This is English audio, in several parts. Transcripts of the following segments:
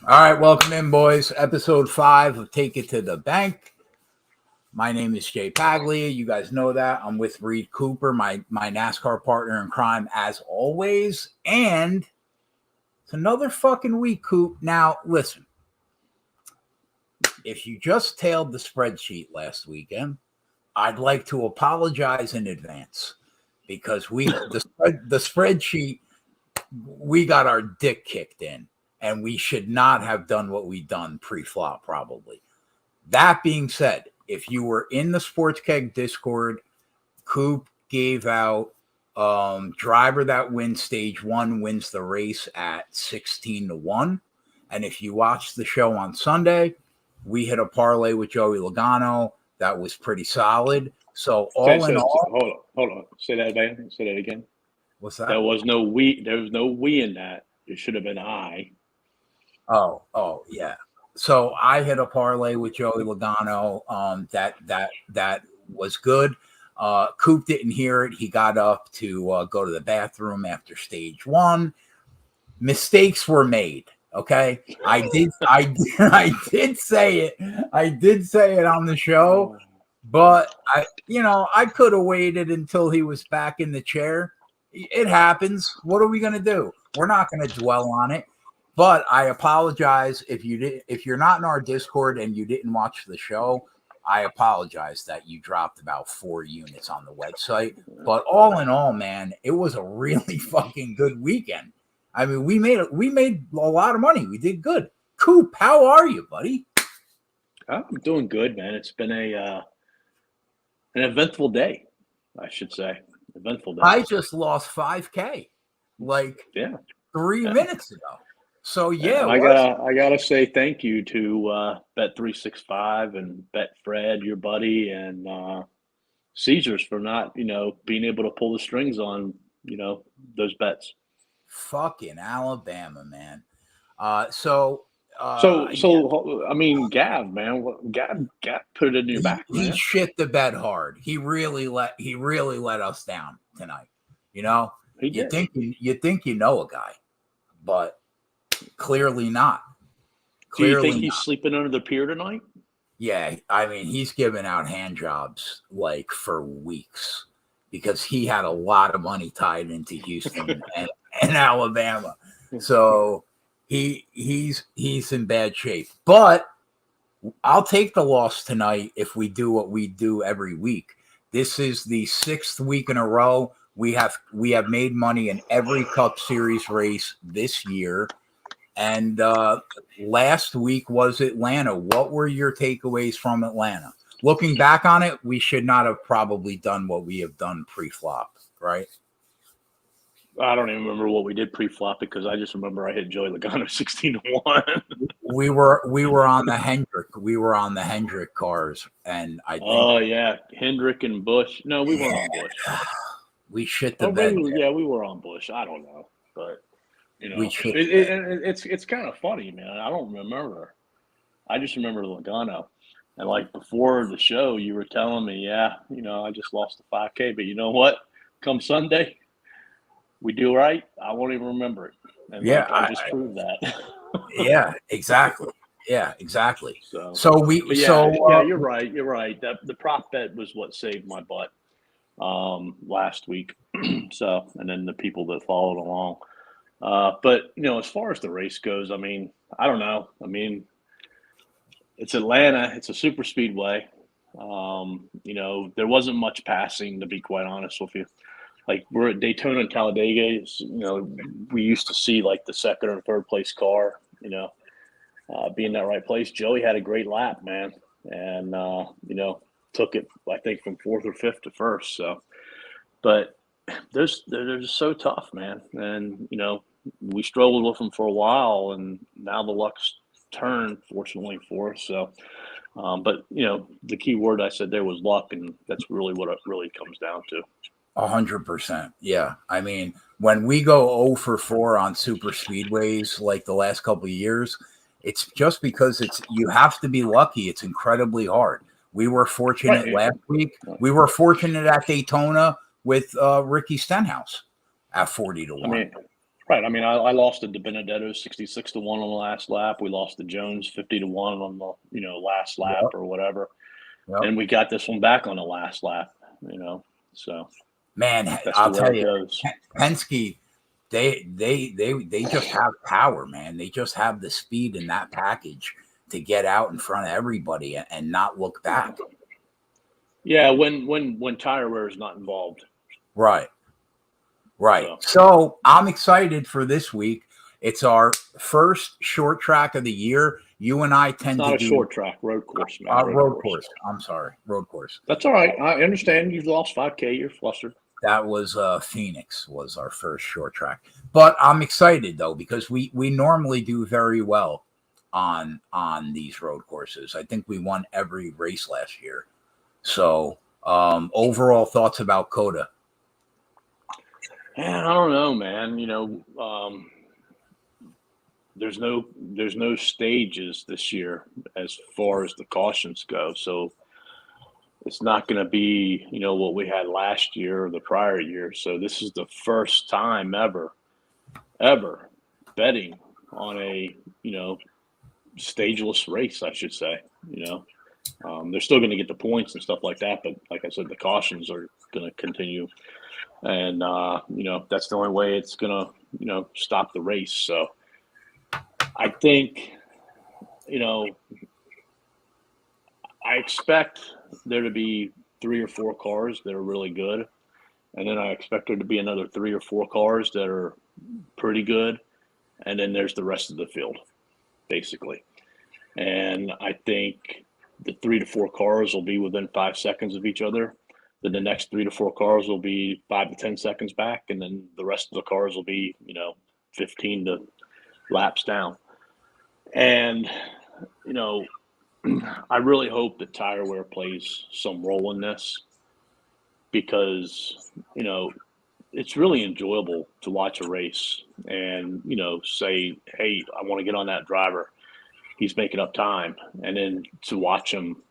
All right, welcome in, boys. Episode 5 of Take It to the Bank. My name is Jay Paglia. You guys know that. I'm with Reed Cooper, my NASCAR partner in crime, as always. And it's another fucking week, Coop. Now, listen. If you just tailed the spreadsheet last weekend, I'd like to apologize in advance because the spreadsheet, we got our dick kicked in. And we should not have done what we done pre-flop, probably. That being said, if you were in the Sports Keg Discord, Coop gave out driver that wins stage 1 wins the race at 16-1. And if you watched the show on Sunday, we hit a parlay with Joey Logano that was pretty solid. So all in all, hold on. Say that again. Say that again. What's that? There was no we in that. It should have been I. Oh, yeah. So I hit a parlay with Joey Logano. That was good. Coop didn't hear it. He got up to go to the bathroom after stage 1. Mistakes were made. Okay, I did say it. I did say it on the show, but I could have waited until he was back in the chair. It happens. What are we gonna do? We're not gonna dwell on it. But I apologize if you're not in our Discord and you didn't watch the show. I apologize that you dropped about 4 units on the website. But all in all, man, it was a really fucking good weekend. I mean, we made a lot of money. We did good. Coop, how are you, buddy? I'm doing good, man. It's been an eventful day, I should say. Eventful day. I just lost $5K, like 3 minutes ago. So yeah, I gotta say thank you to Bet365 and Betfred, your buddy, and Caesars for not being able to pull the strings on those bets. Fucking Alabama, man. So I mean, Gav, man, Gav put it in your back, man. He shit the bed hard. He really let us down tonight. You think you know a guy, but clearly not. Do you think he's sleeping under the pier tonight? Yeah, I mean, he's given out hand jobs like for weeks because he had a lot of money tied into Houston and Alabama. So he's in bad shape. But I'll take the loss tonight if we do what we do every week. This is the 6th week in a row. We have made money in every Cup Series race this year. And last week was Atlanta. What were your takeaways from Atlanta? Looking back on it, we should not have probably done what we have done pre-flop, right? I don't even remember what we did pre-flop because I just remember I hit Joey Logano 16-1. We were on the Hendrick. We were on the Hendrick cars, and I think. Oh yeah, Hendrick and Bush. No, we weren't on Bush. We shit the bed. Yeah, we were on Bush. I don't know, but. It's kind of funny, man. I don't remember. I just remember Logano. And like before the show, you were telling me, I just lost the 5K. But you know what? Come Sunday, we do right. I won't even remember it. And I just proved that. Yeah, exactly. Yeah, exactly. So you're right. You're right. The prop bet was what saved my butt last week. So, and then the people that followed along. But as far as the race goes, I mean, I don't know. I mean, it's Atlanta. It's a super speedway. There wasn't much passing, to be quite honest with you. Like we're at Daytona and Talladega. We used to see like the second or third place car, be in that right place. Joey had a great lap, man, and took it I think from 4th or 5th to 1st. So, but. They're just so tough, man. And, we struggled with them for a while, and now the luck's turned, fortunately, for us. So, but, the key word I said there was luck, and that's really what it really comes down to. 100%. Yeah. I mean, when we go 0 for 4 on super speedways like the last couple of years, it's just because you have to be lucky. It's incredibly hard. We were fortunate last week. We were fortunate at Daytona with Ricky Stenhouse at 40-1. Right. I mean, I lost to Benedetto 66-1 on the last lap. We lost to Jones 50-1 on the last lap Yep. or whatever, Yep. and we got this one back on the last lap. So Man, that's I'll the way tell it you, goes. Penske, they just have power, man. They just have the speed in that package to get out in front of everybody and not look back. Yeah, when tire wear is not involved. Right. So I'm excited for this week. It's our first short track of the year. You and I tend Not to a do short track, road course, man. road course. I'm sorry, road course. That's all right. I understand you've lost 5K. You're flustered. That was Phoenix was our first short track, but I'm excited though because we normally do very well on these road courses. I think we won every race last year. So overall thoughts about COTA? Man, I don't know, man. There's no stages this year as far as the cautions go, so it's not going to be what we had last year or the prior year. So this is the first time ever betting on a stageless race, I should say. They're still going to get the points and stuff like that, but like I said, the cautions are going to continue, and that's the only way it's going to stop the race. So I think I expect there to be 3 or 4 cars that are really good, and then I expect there to be another 3 or 4 cars that are pretty good, and then there's the rest of the field, basically. And I think the 3 to 4 cars will be within 5 seconds of each other. Then the next 3 to 4 cars will be 5 to 10 seconds back, and then the rest of the cars will be 15 to laps down. And I really hope that tire wear plays some role in this because it's really enjoyable to watch a race and say, hey, I want to get on that driver. He's making up time, and then to watch him,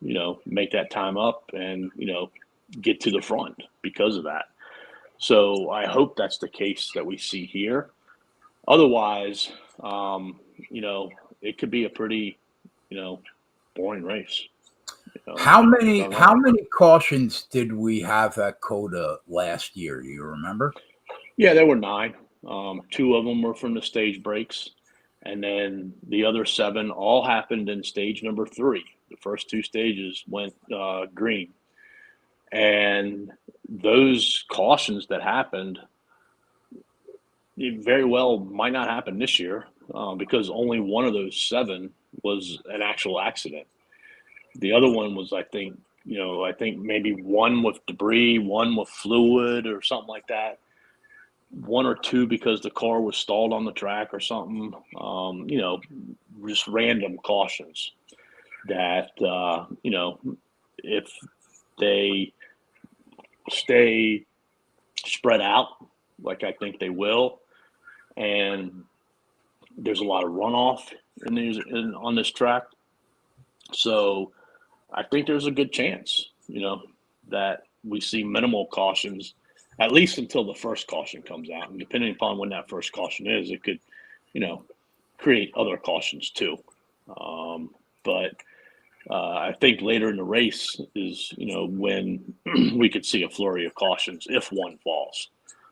make that time up and, get to the front because of that. So I hope that's the case that we see here. Otherwise, it could be a pretty, boring race. How many cautions did we have at COTA last year? Do you remember? Yeah, there were 9. 2 of them were from the stage breaks. And then the other 7 all happened in stage number 3. The first 2 stages went green. And those cautions that happened, it very well might not happen this year because only one of those 7 was an actual accident. The other one was, I think maybe one with debris, one with fluid or something like that. 1 or 2 because the car was stalled on the track or something. Just random cautions that if they stay spread out like I think they will, and there's a lot of runoff on this track, so I think there's a good chance that we see minimal cautions, at least until the first caution comes out. And depending upon when that first caution is, it could, create other cautions too. But I think later in the race is, when we could see a flurry of cautions if one falls.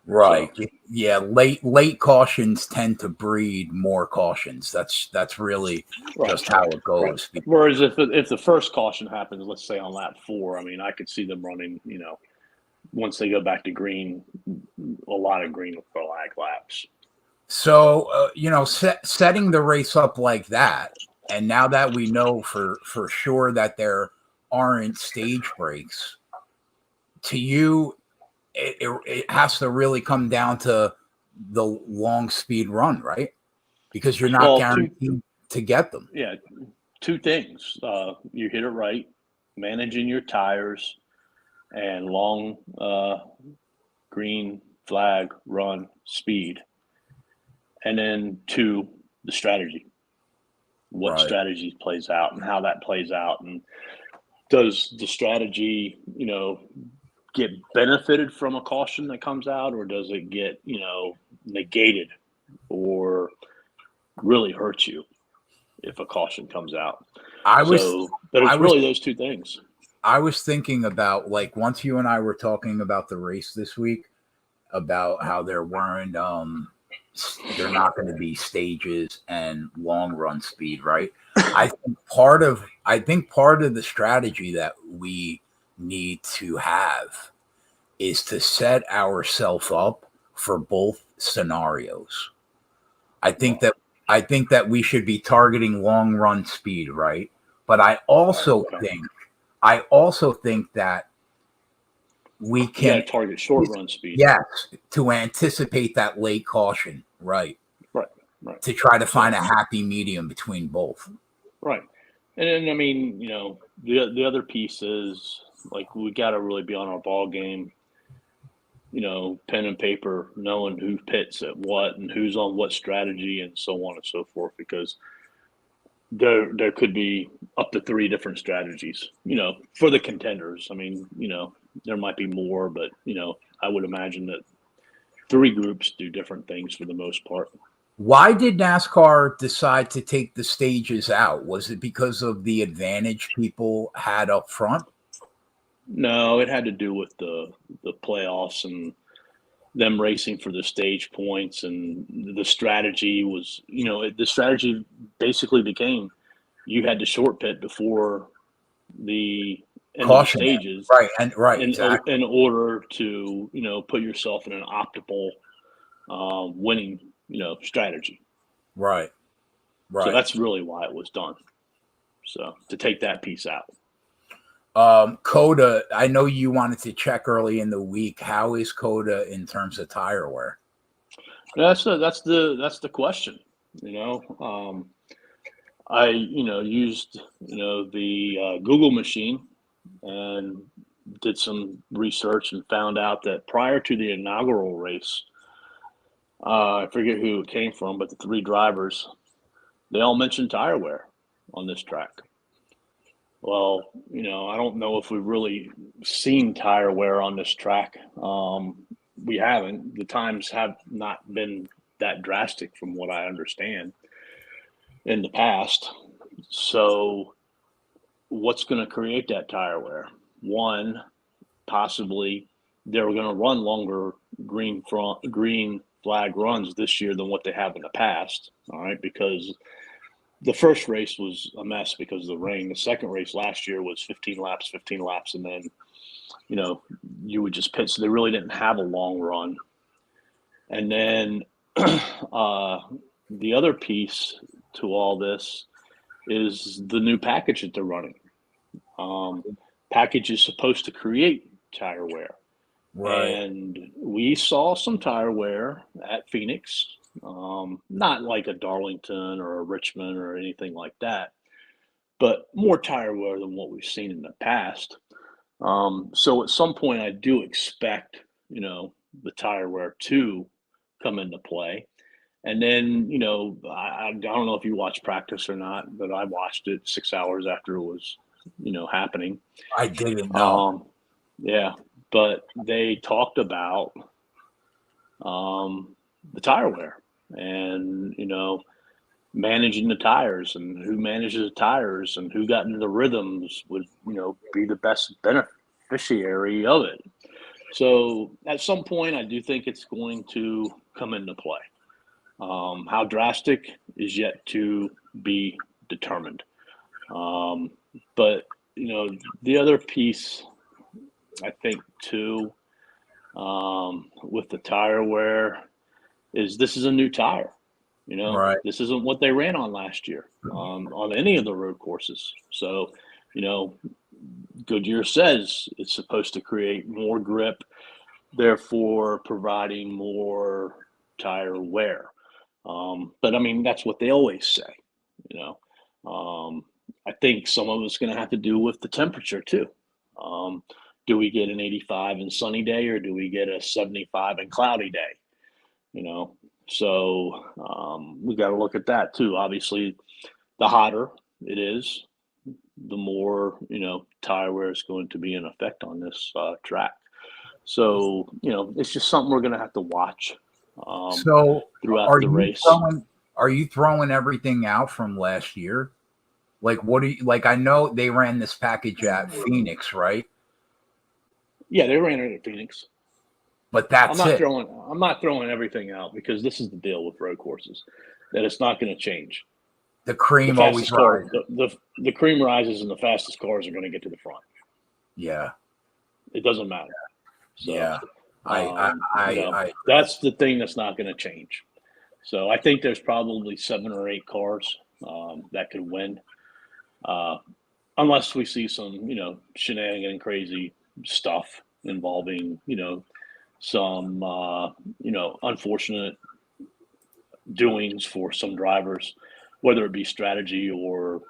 Right. So, yeah. Late cautions tend to breed more cautions. That's really just how it goes. Right. Whereas if the first caution happens, let's say on lap 4, I mean, I could see them running, once they go back to green, a lot of green flag laps. So, setting the race up like that, and now that we know for sure that there aren't stage breaks, to you, it has to really come down to the long speed run, right? Because you're not guaranteed to get them. Yeah, 2 things. You hit it right, managing your tires and long green flag run speed. And then 2, the strategy. What strategy plays out and how that plays out. And does the strategy, get benefited from a caution that comes out, or does it get, negated or really hurt you if a caution comes out. But it's really those two things. I was thinking about, like, once you and I were talking about the race this week, about how there weren't, they're not going to be stages and long run speed, right? I think part of the strategy that we need to have is to set ourselves up for both scenarios. I think that we should be targeting long run speed, right? But I also think that we can target short run speed. Yes, to anticipate that late caution, right? Right. To try to find a happy medium between both. Right. And then, I mean, the other piece is, like, we got to really be on our ball game, pen and paper, knowing who pits at what and who's on what strategy and so on and so forth, because there could be up to 3 different strategies, for the contenders. I mean, there might be more, but, I would imagine that 3 groups do different things for the most part. Why did NASCAR decide to take the stages out? Was it because of the advantage people had up front? No, it had to do with the playoffs and them racing for the stage points, and the strategy was, the strategy basically became you had to short pit before the end of the stages, exactly. in order to put yourself in an optimal winning strategy. Right. So that's really why it was done. So to take that piece out. COTA, I know you wanted to check early in the week. How is COTA in terms of tire wear? That's the question. I used the Google machine and did some research and found out that prior to the inaugural race, I forget who it came from, but the 3 drivers, they all mentioned tire wear on this track. Well, I don't know if we've really seen tire wear on this track. We haven't. The times have not been that drastic from what I understand in the past. So what's going to create that tire wear? One, possibly they were going to run longer green flag runs this year than what they have in the past. All right, because the first race was a mess because of the rain. The second race last year was 15 laps, and then, you would just pit. So they really didn't have a long run. And then the other piece to all this is the new package that they're running. Package is supposed to create tire wear. Right. And we saw some tire wear at Phoenix. Not like a Darlington or a Richmond or anything like that, but more tire wear than what we've seen in the past. So at some point, I do expect, the tire wear to come into play. And then, I don't know if you watched practice or not, but I watched it 6 hours after it was, happening. I didn't know. Yeah, but they talked about the tire wear and, managing the tires, and who manages the tires and who got into the rhythms would, be the best beneficiary of it. So at some point, I do think it's going to come into play. How drastic is yet to be determined. But, the other piece, I think, too, with the tire wear is this is a new tire. Right. This isn't what they ran on last year on any of the road courses. So, Goodyear says it's supposed to create more grip, therefore providing more tire wear. But I mean, that's what they always say, I think some of it's going to have to do with the temperature too. Do we get an 85 and sunny day, or do we get a 75 and cloudy day? So we got to look at that too. Obviously, the hotter it is, the more, tire wear is going to be in effect on this track. So, it's just something we're going to have to watch So throughout the race. Are you throwing everything out from last year? Like, what do you like? I know they ran this package at Phoenix, right? Yeah, they ran it at Phoenix. But that's it. I'm not throwing everything out because this is the deal with road courses, that it's not going to change. The cream always rises. The cream rises, and the fastest cars are going to get to the front. Yeah, it doesn't matter. So, yeah, that's the thing that's not going to change. So I think there's probably 7 or 8 cars that could win, unless we see some, shenanigan and crazy stuff involving, some, unfortunate doings for some drivers, whether it be strategy or,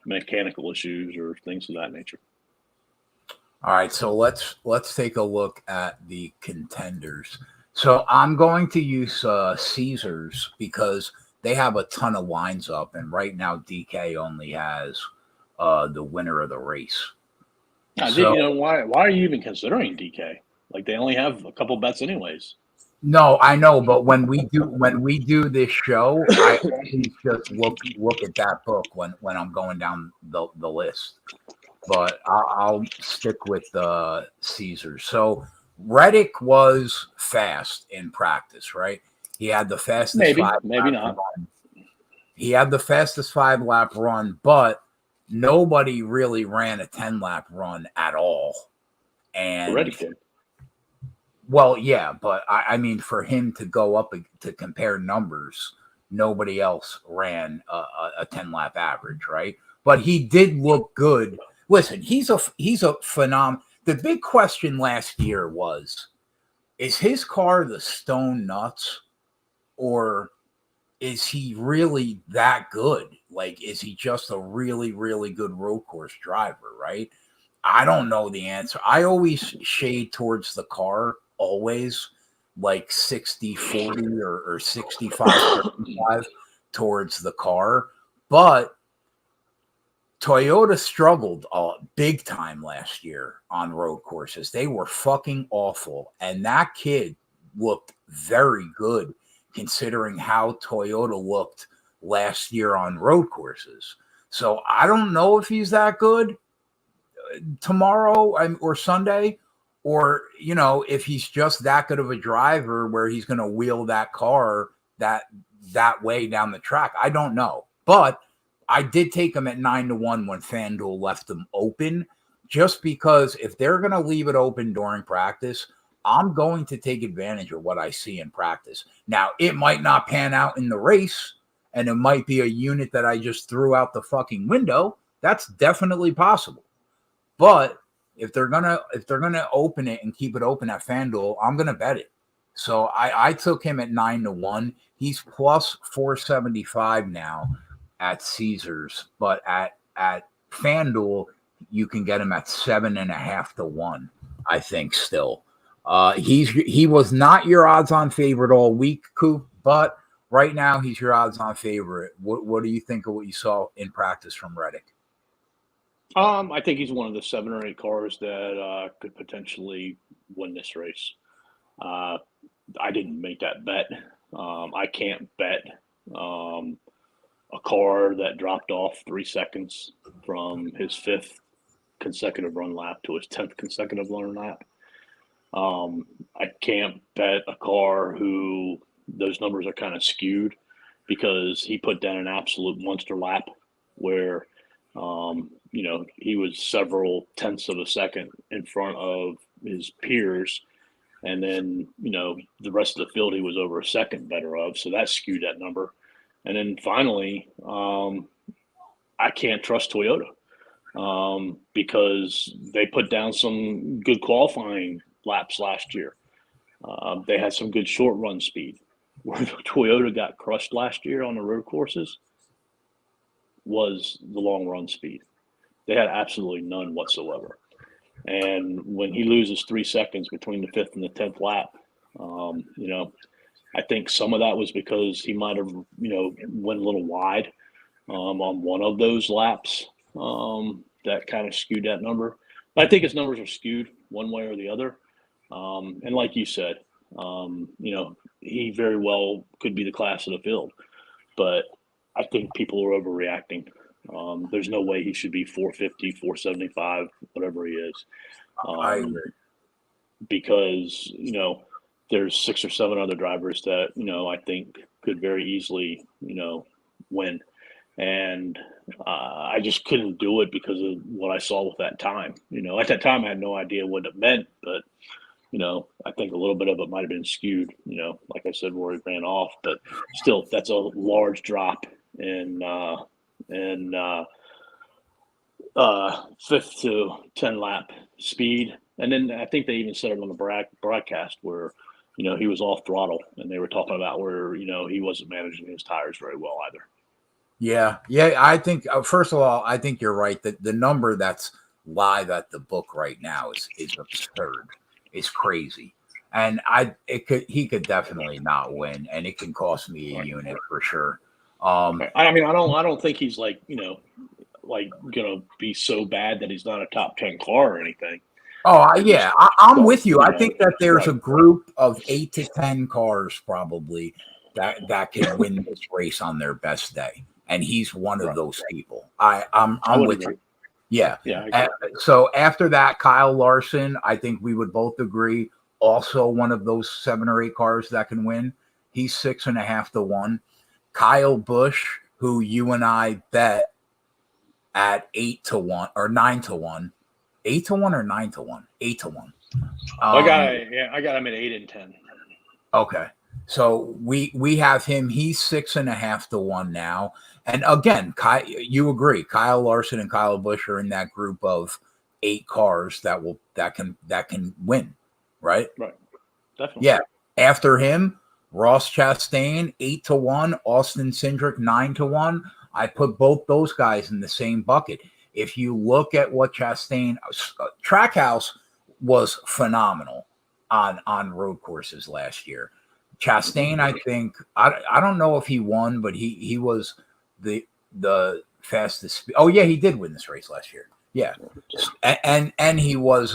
mechanical issues or things of that nature. All right, so let's take a look at the contenders. So I'm going to use Caesars because they have a ton of lines up, and right now DK only has the winner of the race. Why are you even considering DK? Like, they only have a couple bets anyways. No, I know, but when we do this show, I always just look at that book when I'm going down the list. But I'll stick with Caesar. So Reddick was fast in practice, right? He had the fastest maybe not. Run. He had the fastest 5-lap run, but nobody really ran a 10-lap run at all. And Reddick did. Well, yeah, but I mean, for him to go up to compare numbers, nobody else ran a 10-lap average, right? But he did look good. Listen, he's a phenom. The big question last year was, is his car the stone nuts, or is he really that good? Like, is he just a really, really good road course driver, right? I don't know the answer. I always shade towards the car, always like 60-40 or 65-35 towards the car. But Toyota struggled big time last year on road courses. They were fucking awful. And that kid looked very good considering how Toyota looked last year on road courses. So I don't know if he's that good tomorrow or Sunday, or, if he's just that good of a driver where he's going to wheel that car that way down the track. I don't know. But I did take him at 9-1 when FanDuel left them open, just because if they're going to leave it open during practice, I'm going to take advantage of what I see in practice. Now, it might not pan out in the race, and it might be a unit that I just threw out the fucking window. That's definitely possible. But if they're gonna open it and keep it open at FanDuel, I'm gonna bet it. So I took him at 9-1. He's plus 475 now at Caesars, but at FanDuel you can get him at 7.5 to 1. I think still. He was not your odds-on favorite all week, Coop, but right now he's your odds-on favorite. What do you think of what you saw in practice from Reddick? I think he's one of the 7 or 8 cars that could potentially win this race. I didn't make that bet. I can't bet a car that dropped off 3 seconds from his 5th consecutive run lap to his 10th consecutive run lap. I can't bet a car who those numbers are kind of skewed because he put down an absolute monster lap where he was several tenths of a second in front of his peers. And then, the rest of the field he was over a second better of. So that skewed that number. And then finally, I can't trust Toyota because they put down some good qualifying laps last year. They had some good short run speed. Where Toyota got crushed last year on the road courses was the long run speed. They had absolutely none whatsoever. And when he loses 3 seconds between the 5th and the 10th lap, I think some of that was because he might have, went a little wide on one of those laps that kind of skewed that number. But I think his numbers are skewed one way or the other. And like you said, He very well could be the class of the field, but I think people are overreacting. There's no way he should be 450, 475, whatever he is. I agree. Because, there's 6 or 7 other drivers that, I think could very easily, win. And I just couldn't do it because of what I saw with that time. At that time, I had no idea what it meant, but, I think a little bit of it might have been skewed. Like I said, Rory ran off, but still, that's a large drop in 5th to 10 lap speed. And then I think they even said it on the broadcast where, he was off throttle, and they were talking about where, he wasn't managing his tires very well either. Yeah. I think first of all, I think you're right that the number that's live at the book right now is absurd. It's crazy, and he could definitely not win, and it can cost me a unit for sure. I don't think he's like gonna be so bad that he's not a top 10 car or anything. Oh, yeah, I'm with you. I think that there's a group of 8 to 10 cars probably that can win this race on their best day, and he's one of those people. I'm with you. Yeah. So after that, Kyle Larson, I think we would both agree, also one of those 7 or 8 cars that can win. He's 6.5 to 1. Kyle Busch, who you and I bet at 8 to 1 or 9 to 1. 8 to 1 or 9 to 1? 8 to 1. I got him at 8 and 10. Okay. So we have him. He's 6.5 to 1 now. And again, you agree, Kyle Larson and Kyle Busch are in that group of 8 cars that can win, right? Right. Definitely. Yeah. After him, Ross Chastain, 8 to 1, Austin Cindric, 9 to 1. I put both those guys in the same bucket. If you look at what Chastain, Trackhouse was phenomenal on road courses last year. Chastain, I think, I don't know if he won, but he was the fastest. Oh yeah, he did win this race last year. Yeah, and he was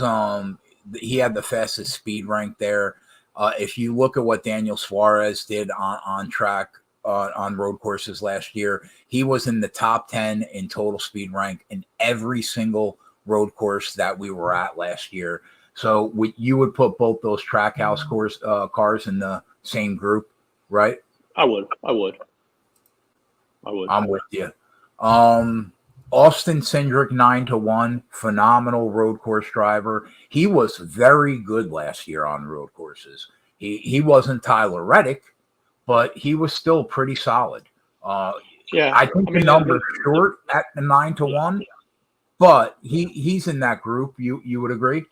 he had the fastest speed rank there. If you look at what Daniel Suarez did on track. On road courses last year, he was in the top 10 in total speed rank in every single road course that we were at last year. So you would put both those Trackhouse cars in the same group, right? I would. I'm with you. Austin Cindric, 9 to 1, phenomenal road course driver. He was very good last year on road courses. He wasn't Tyler Reddick, but he was still pretty solid. I think the number's short at the 9 to 1, but he's in that group. You would agree?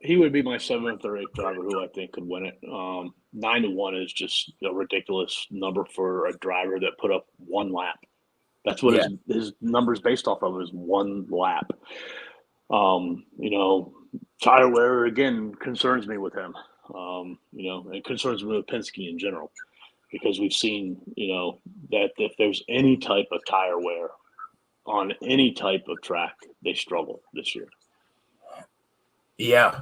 He would be my 7th or 8th driver who I think could win it. 9 to 1 is just a ridiculous number for a driver that put up 1 lap. That's what his number's based off of, is 1 lap. Tire wear again concerns me with him. It concerns me with Penske in general, because we've seen, that if there's any type of tire wear on any type of track, they struggle this year. Yeah,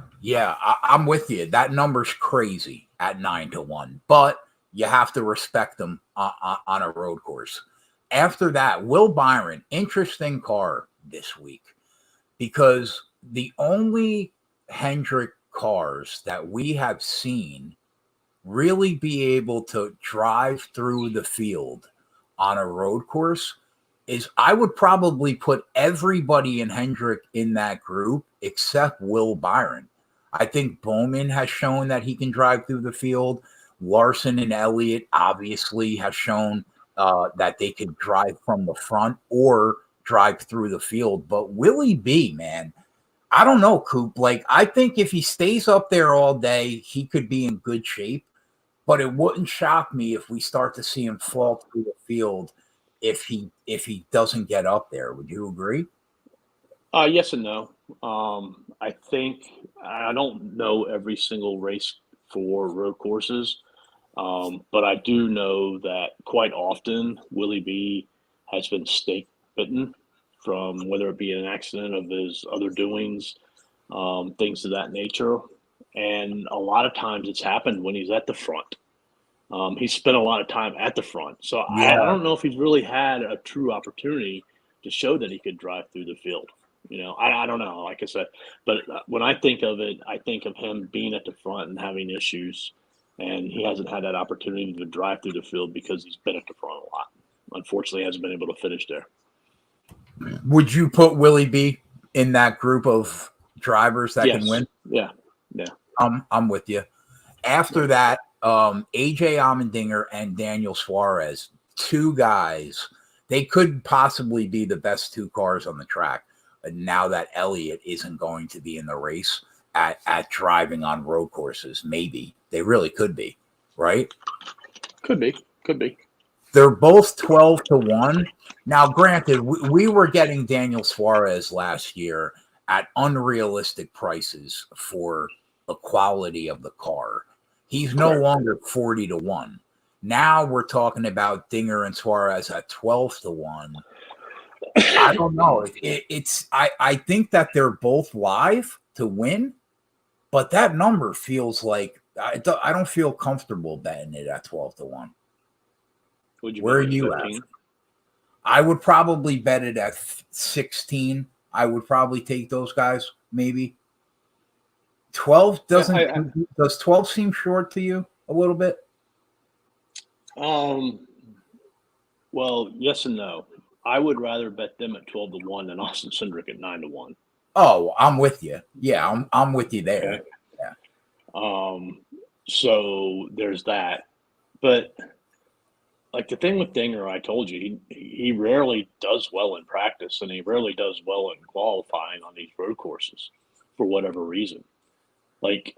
I'm with you. That number's crazy at 9 to 1, but you have to respect them on a road course. After that, Will Byron, interesting car this week, because the only Hendrick cars that we have seen really be able to drive through the field on a road course is, I would probably put everybody in Hendrick in that group except Will Byron. I think Bowman has shown that he can drive through the field. Larson and Elliott obviously have shown that they can drive from the front or drive through the field. But Willie B, man, I don't know, Coop. Like, I think if he stays up there all day, he could be in good shape. But it wouldn't shock me if we start to see him fall through the field if he doesn't get up there. Would you agree? Yes and no. I think, I don't know every single race for road courses, but I do know that quite often Willie B has been stake bitten from whether it be an accident of his other doings, things of that nature. And a lot of times it's happened when he's at the front. He spent a lot of time at the front. So I Yeah. don't know if he's really had a true opportunity to show that he could drive through the field. I don't know, like I said. But when I think of it, I think of him being at the front and having issues. And he hasn't had that opportunity to drive through the field because he's been at the front a lot. Unfortunately, hasn't been able to finish there. Would you put Willie B in that group of drivers that can win? Yeah. I'm with you. After that, AJ Allmendinger and Daniel Suarez, two guys, they could possibly be the best two cars on the track. But now that Elliott isn't going to be in the race at driving on road courses, maybe they really could be, right? Could be. They're both 12-1. Now, granted, we were getting Daniel Suarez last year at unrealistic prices for the quality of the car. He's no longer 40-1. Now we're talking about Dinger and Suarez at 12-1. I don't know. I think that they're both live to win, but that number feels like I don't feel comfortable betting it at 12-1. Where are you at? I would probably bet it at 16. I would probably take those guys, maybe. 12 doesn't does 12 seem short to you a little bit? Well, yes and no. I would rather bet them at 12-1 than Austin Cindric at 9-1. Oh, I'm with you. Yeah, I'm with you there. Okay. Yeah. So there's that. But like the thing with Dinger, I told you, he rarely does well in practice and he rarely does well in qualifying on these road courses for whatever reason. Like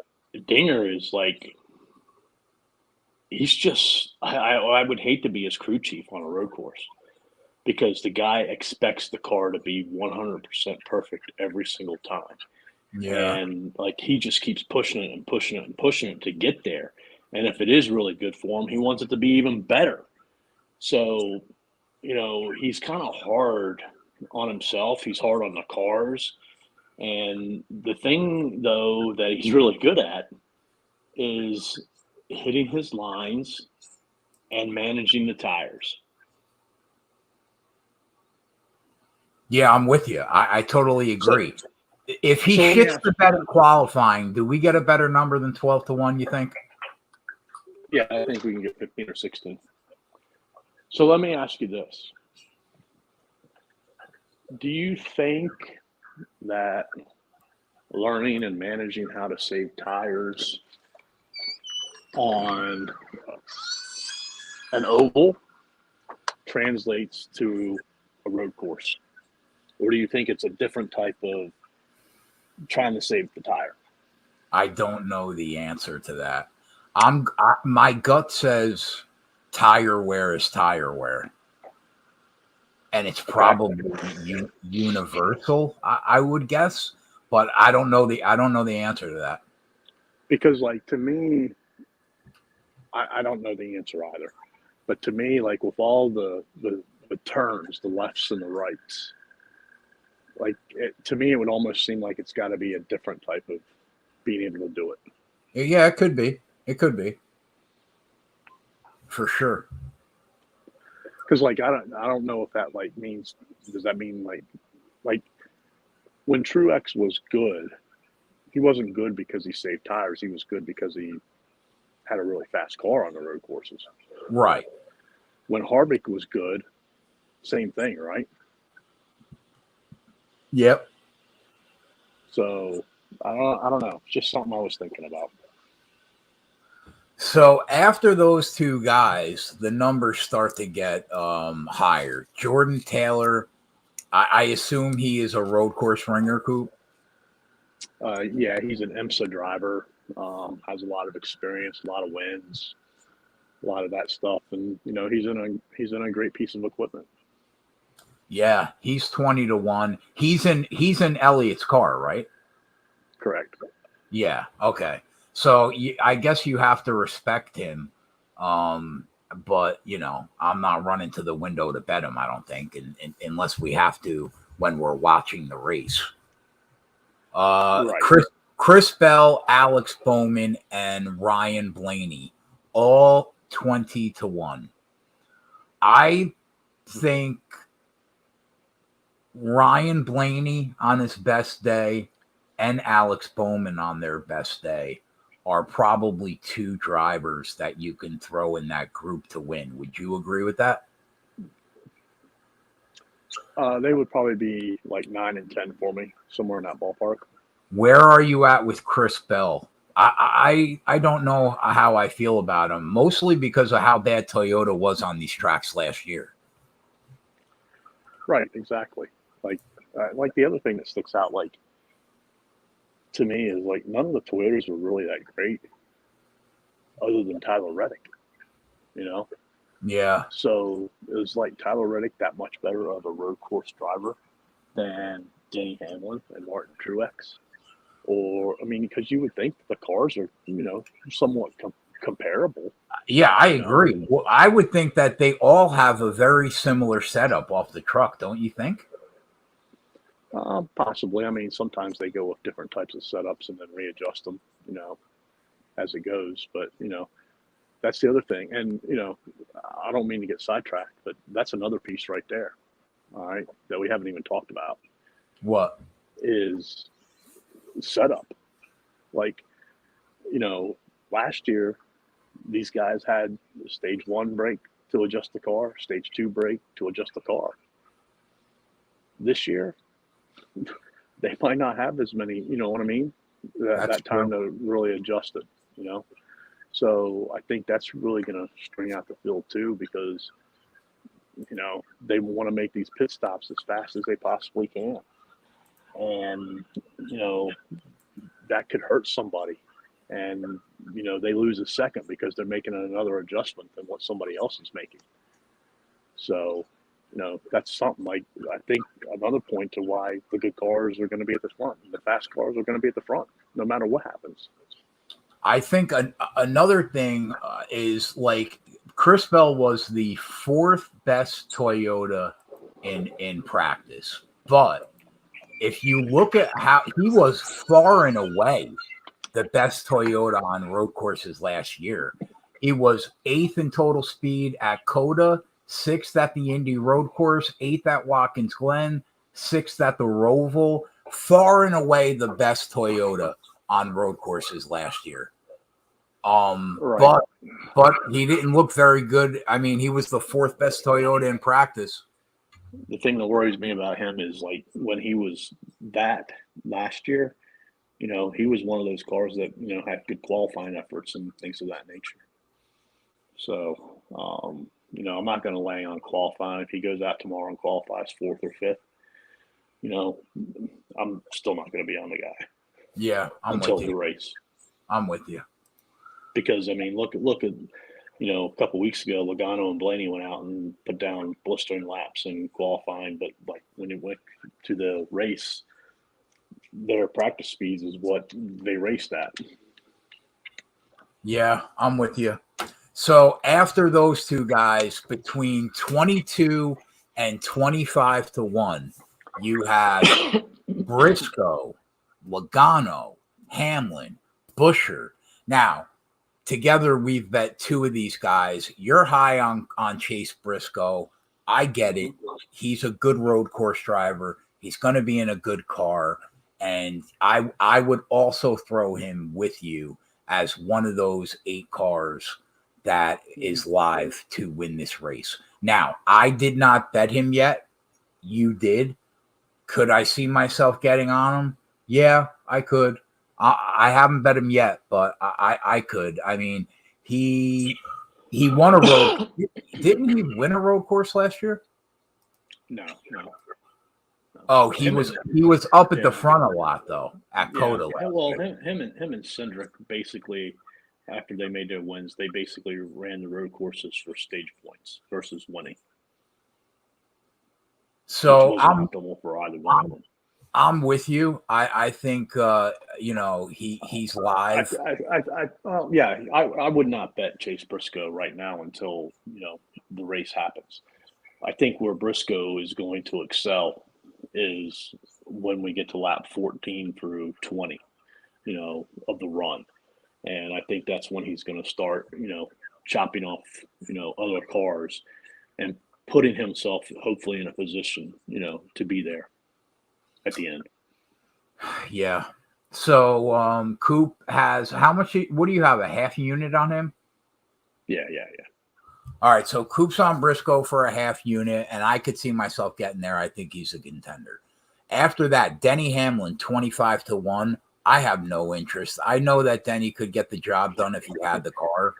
Dinger is like, he's just, I would hate to be his crew chief on a road course because the guy expects the car to be 100% perfect every single time. Yeah. And like he just keeps pushing it and pushing it and pushing it to get there. And if it is really good for him, he wants it to be even better. So, he's kind of hard on himself. He's hard on the cars. And the thing, though, that he's really good at is hitting his lines and managing the tires. Yeah, I'm with you. I totally agree. If he shits the bet in qualifying, do we get a better number than 12-1, you think? Yeah, I think we can get 15 or 16. So let me ask you this. Do you think that learning and managing how to save tires on an oval translates to a road course? Or do you think it's a different type of trying to save the tire? I don't know the answer to that. My gut says tire wear is tire wear. And it's probably universal, I would guess, but I don't know the answer to that. Because, like, to me, I don't know the answer either. But to me, like, with all the turns, the lefts and the rights, like, to me, it would almost seem like it's got to be a different type of being able to do it. Yeah, it could be. It could be. For sure. Because, like, I don't know if that, like, means, does that mean, like when Truex was good, he wasn't good because he saved tires. He was good because he had a really fast car on the road courses. Right. When Harvick was good, same thing, right? Yep. So I don't know. It's just something I was thinking about. So after those two guys, the numbers start to get higher. Jordan Taylor, I assume he is a road course ringer, Coop. Yeah, he's an IMSA driver. Has a lot of experience, a lot of wins, a lot of that stuff, and he's in a great piece of equipment. Yeah, he's 20-1. He's in Elliott's car, right? Correct. Yeah. Okay. So I guess you have to respect him, but I'm not running to the window to bet him. I don't think, unless we have to when we're watching the race. Right. Chris Bell, Alex Bowman, and Ryan Blaney, all 20-1. I think Ryan Blaney on his best day and Alex Bowman on their best day are probably two drivers that you can throw in that group to win. Would you agree with that? They would probably be like 9 and 10 for me, somewhere in that ballpark. Where are you at with Chris Bell? I don't know how I feel about him, mostly because of how bad Toyota was on these tracks last year. Right, exactly. Like the other thing that sticks out, like to me, is like none of the Toyotas were really that great, other than Tyler Reddick. You know. Yeah. So it was like Tyler Reddick that much better of a road course driver than Denny Hamlin and Martin Truex. Or, I mean, because you would think the cars are, somewhat comparable. Yeah, I agree. Well, I would think that they all have a very similar setup off the truck, don't you think? Possibly. I mean, sometimes they go with different types of setups and then readjust them, as it goes. But, that's the other thing. And, I don't mean to get sidetracked, but that's another piece right there, all right, that we haven't even talked about. What? Is setup. Like, last year, these guys had stage 1 brake to adjust the car, stage 2 brake to adjust the car. This year, they might not have as many, you know what I mean? That time to really adjust it, So I think that's really going to string out the field too, because, they want to make these pit stops as fast as they possibly can. And, that could hurt somebody. And, they lose a second because they're making another adjustment than what somebody else is making. So, that's something like, I think another point to why the good cars are going to be at the front and the fast cars are going to be at the front, no matter what happens. I think another thing is like Chris Bell was the 4th best Toyota in practice. But if you look at how he was far and away the best Toyota on road courses last year, he was 8th in total speed at COTA, 6th at the Indy Road Course, 8th at Watkins Glen, 6th at the Roval. Far and away the best Toyota on road courses last year. Right. But he didn't look very good. I mean, he was the 4th best Toyota in practice. The thing that worries me about him is like when he was that last year, he was one of those cars that, had good qualifying efforts and things of that nature. So, I'm not going to lay on qualifying. If he goes out tomorrow and qualifies 4th or 5th, I'm still not going to be on the guy. Yeah, until the race. I'm with you. Because, I mean, look at, a couple weeks ago, Logano and Blaney went out and put down blistering laps in qualifying. But, like, when it went to the race, their practice speeds is what they raced at. Yeah, I'm with you. So after those two guys, between 22 and 25-1, you have Briscoe, Logano, Hamlin, Buescher. Now, together we've bet 2 of these guys. You're high on Chase Briscoe. I get it. He's a good road course driver. He's going to be in a good car. And I would also throw him with you as one of those 8 cars that is live to win this race. Now, I did not bet him yet. You did. Could I see myself getting on him? Yeah, I could. I haven't bet him yet, but I could. I mean, he won a road. Didn't he win a road course last year? No. Oh, he was up at the front a lot though at COTA. Yeah. Well, him and Cindric basically, after they made their wins, they basically ran the road courses for stage points versus winning. So which wasn't optimal for either one of them. I'm with you. I think he's live. I would not bet Chase Briscoe right now until the race happens. I think where Briscoe is going to excel is when we get to lap 14 through 20. of the run. And I think that's when he's going to start, chopping off, other cars and putting himself hopefully in a position, to be there at the end. Yeah. So Coop has how much? What do you have? A half unit on him? Yeah. All right. So Coop's on Briscoe for a half unit, and I could see myself getting there. I think he's a contender. After that, Denny Hamlin 25-1. I have no interest. I know that Denny could get the job done if he had the car.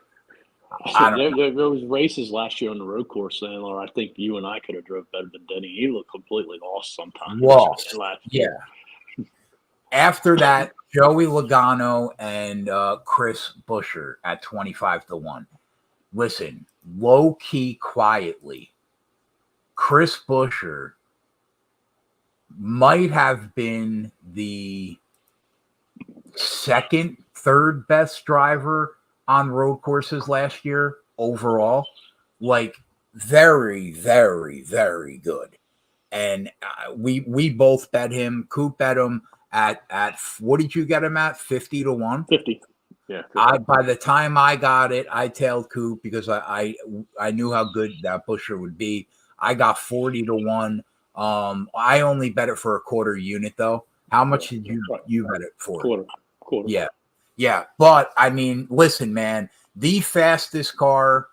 There was races last year on the road course, Sandler. I think you and I could have drove better than Denny. He looked completely lost sometimes. Lost. Yeah. After that, Joey Logano and Chris Buescher at 25-1. Listen, low key, quietly, Chris Buescher might have been the third best driver on road courses last year overall. Like, very, very, very good. And we both bet him. Coop bet him at what did you get him at? 50-1? 50. Yeah. 50. By the time I got it, I tailed Coop because I knew how good that Buescher would be. I got 40-1. I only bet it for a quarter unit though. How much did you bet it for? Quarter. Yeah. But I mean, listen, man, the fastest car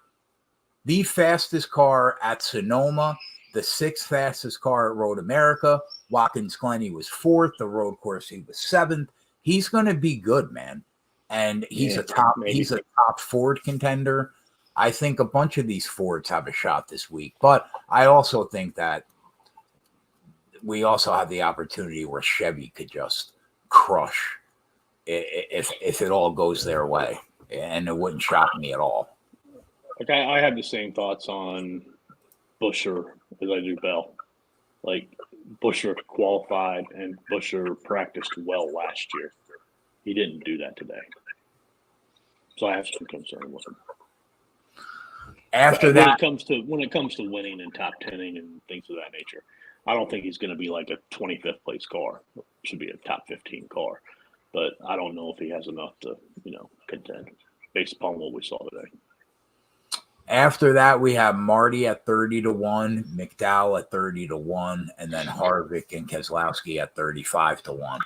at Sonoma, the sixth fastest car at Road America. Watkins Glen was fourth. The road course he was seventh. He's going to be good, man. And he's a top Ford contender. I think a bunch of these Fords have a shot this week, but I also think that we also have the opportunity where Chevy could just crush if it all goes their way, and it wouldn't shock me at all. Like I have the same thoughts on Buescher as I do Bell. Like Buescher qualified and Buescher practiced well last year. He didn't do that today. So I have some concern with him. After that, when it comes to winning and top 10ing and things of that nature, I don't think he's going to be like a 25th place car. It should be a top 15 car. But I don't know if he has enough to, contend based upon what we saw today. After that, we have Marty at 30-1, McDowell at 30-1, and then Harvick and Keselowski at 35-1.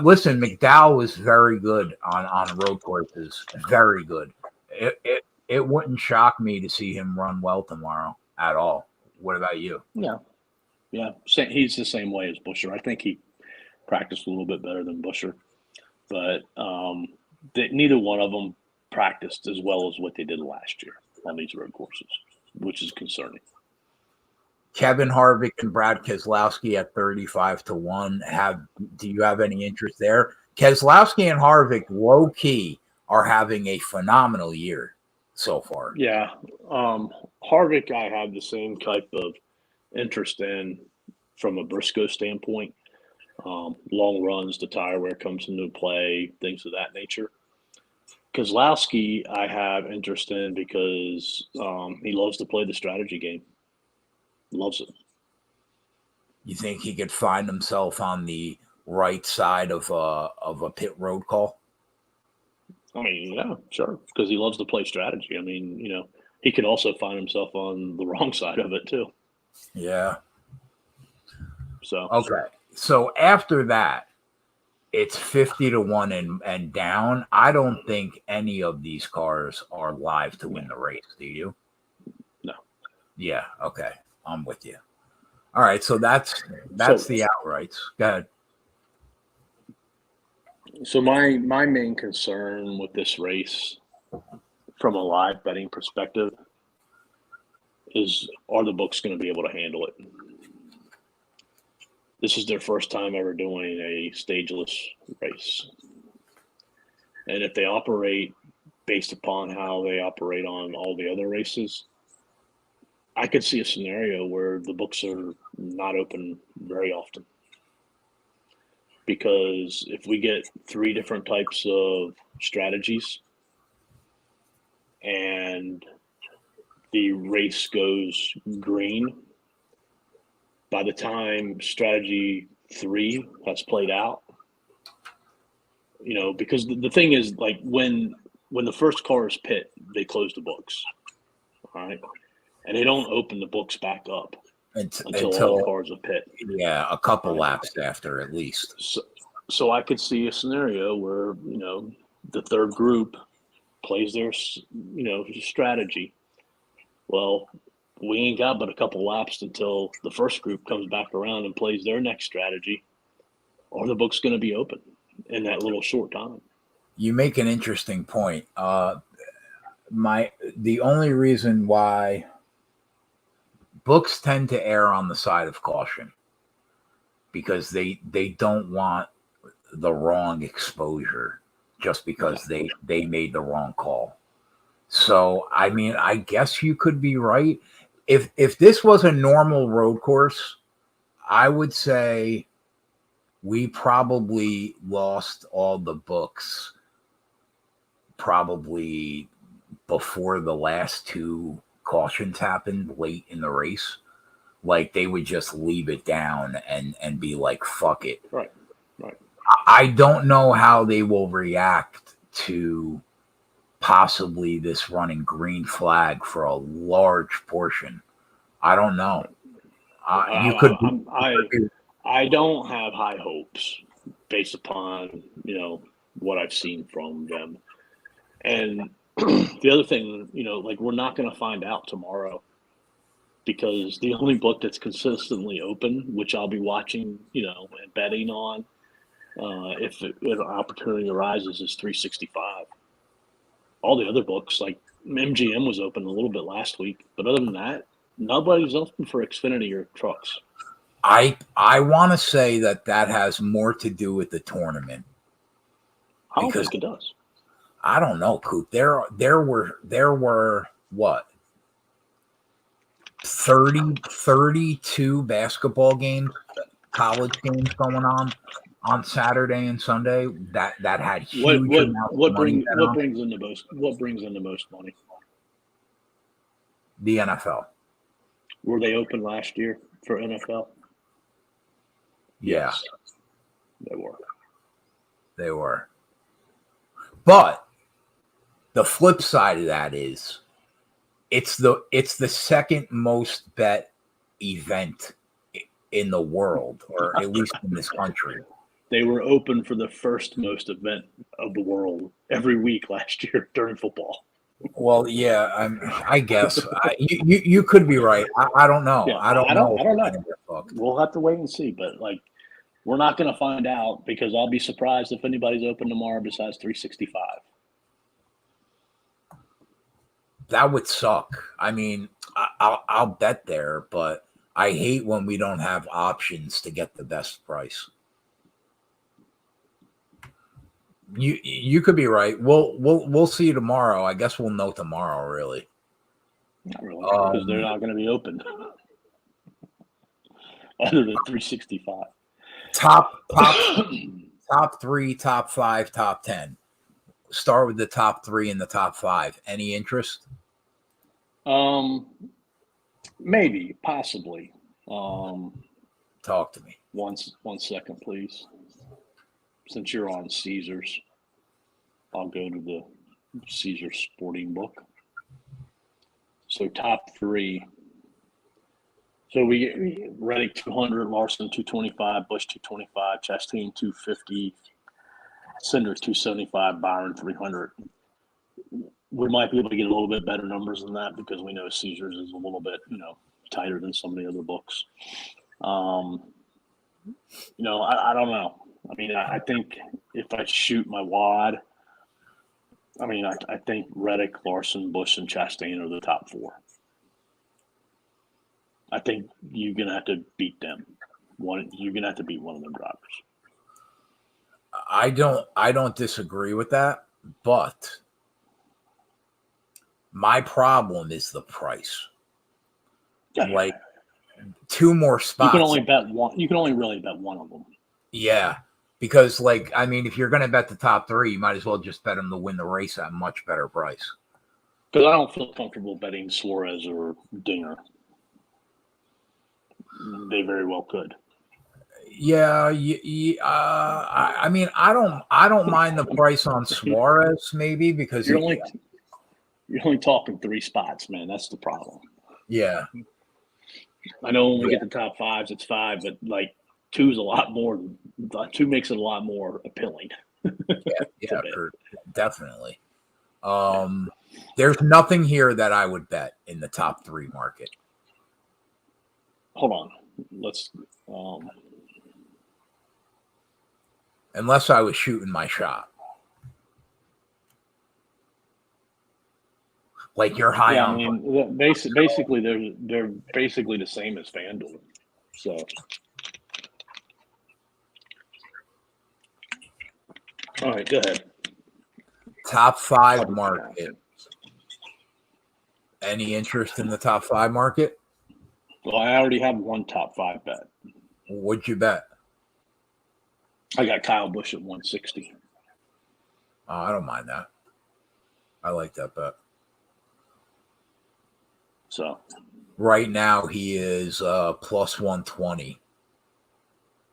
Listen, McDowell was very good on road courses. Very good. It wouldn't shock me to see him run well tomorrow at all. What about you? Yeah. He's the same way as Buescher. I think he practiced a little bit better than Buescher, but neither one of them practiced as well as what they did last year on these road courses, which is concerning. Kevin Harvick and Brad Keselowski at 35-1. Do you have any interest there? Keselowski and Harvick, low key, are having a phenomenal year so far. Yeah, Harvick, I have the same type of interest in from a Briscoe standpoint. Long runs, the tire wear comes into play, things of that nature. Keselowski, I have interest in because he loves to play the strategy game. Loves it. You think he could find himself on the right side of a pit road call? I mean, yeah, sure, because he loves to play strategy. I mean, he could also find himself on the wrong side of it too. Yeah. So okay. So after that, it's 50-1 and down. I don't think any of these cars are live to win the race. Do you? No. Yeah. Okay. I'm with you. All right. So that's the outrights. Go ahead. So my main concern with this race from a live betting perspective is, are the books going to be able to handle it? This is their first time ever doing a stageless race. And if they operate based upon how they operate on all the other races, I could see a scenario where the books are not open very often. Because if we get 3 different types of strategies and the race goes green, by the time strategy 3 has played out, because the thing is, like, when the first cars pit, they close the books, all right, and they don't open the books back up until all the cars are pit. Yeah, a couple laps after at least. So I could see a scenario where the third group plays their strategy. Well, we ain't got but a couple laps until the first group comes back around and plays their next strategy, or the book's going to be open in that little short time. You make an interesting point. The only reason why books tend to err on the side of caution because they don't want the wrong exposure just because they made the wrong call. So, I mean, I guess you could be right. If this was a normal road course, I would say we probably lost all the books probably before the last two cautions happened late in the race. Like they would just leave it down and be like, fuck it. Right. I don't know how they will react to possibly this running green flag for a large portion. I don't know. I don't have high hopes based upon what I've seen from them. And the other thing, like we're not going to find out tomorrow because the only book that's consistently open, which I'll be watching, and betting on, if an opportunity arises, is 365. All the other books, like MGM was open a little bit last week, but other than that, nobody's open for Xfinity or trucks. I want to say that has more to do with the tournament. I don't think it does. I don't know, Coop. There were what? 32 basketball games, college games going on Saturday and Sunday that had huge amounts of money. What brings in the most money? The NFL. Were they open last year for NFL? Yeah. Yes, they were. But the flip side of that is it's the second most bet event in the world, or at least in this country. They were open for the first most event of the world every week last year during football. Well, yeah, I guess you could be right. I don't know. Yeah, I don't know. We'll have to wait and see. But we're not going to find out because I'll be surprised if anybody's open tomorrow besides 365. That would suck. I mean, I'll bet there, but I hate when we don't have options to get the best price. You could be right. We'll see you tomorrow. I guess we'll know tomorrow. Really, not really, because they're not going to be open other than 365. Top 3, top 5, top 10. Start with the top 3 and the top 5. Any interest? Maybe, possibly. Talk to me. One second, please. Since you're on Caesars, I'll go to the Caesars sporting book. So top 3. So we get Reddick 200, Larson 225, Bush 225, Chastain 250, Cindric 275, Byron 300. We might be able to get a little bit better numbers than that because we know Caesars is a little bit, tighter than some of the other books. I don't know. I mean, I think if I shoot my wad, I think Reddick, Larson, Bush, and Chastain are the top 4. I think you're gonna have to beat them. You're gonna have to beat one of them drivers. I don't disagree with that, but my problem is the price. Yeah. Like 2 more spots. You can only bet one. You can only really bet one of them. Yeah, because if you're going to bet the top 3, you might as well just bet them to win the race at a much better price. Because I don't feel comfortable betting Suarez or Dinger. They very well could. I mean, I don't mind the price on Suarez maybe because you're only talking 3 spots, man. That's the problem. Yeah. I know when we get the top 5s, it's 5, but like 2's a lot more. 2 makes it a lot more appealing. Definitely. There's nothing here that I would bet in the top 3 market. Hold on. Let's. Unless I was shooting my shot. Like you're high on. I mean, basically, they're basically the same as FanDuel. So. All right, go ahead. Top 5 market. Any interest in the top 5 market? Well, I already have one top 5 bet. What'd you bet? I got Kyle Busch at 160. Oh, I don't mind that. I like that bet. So right now he is plus 120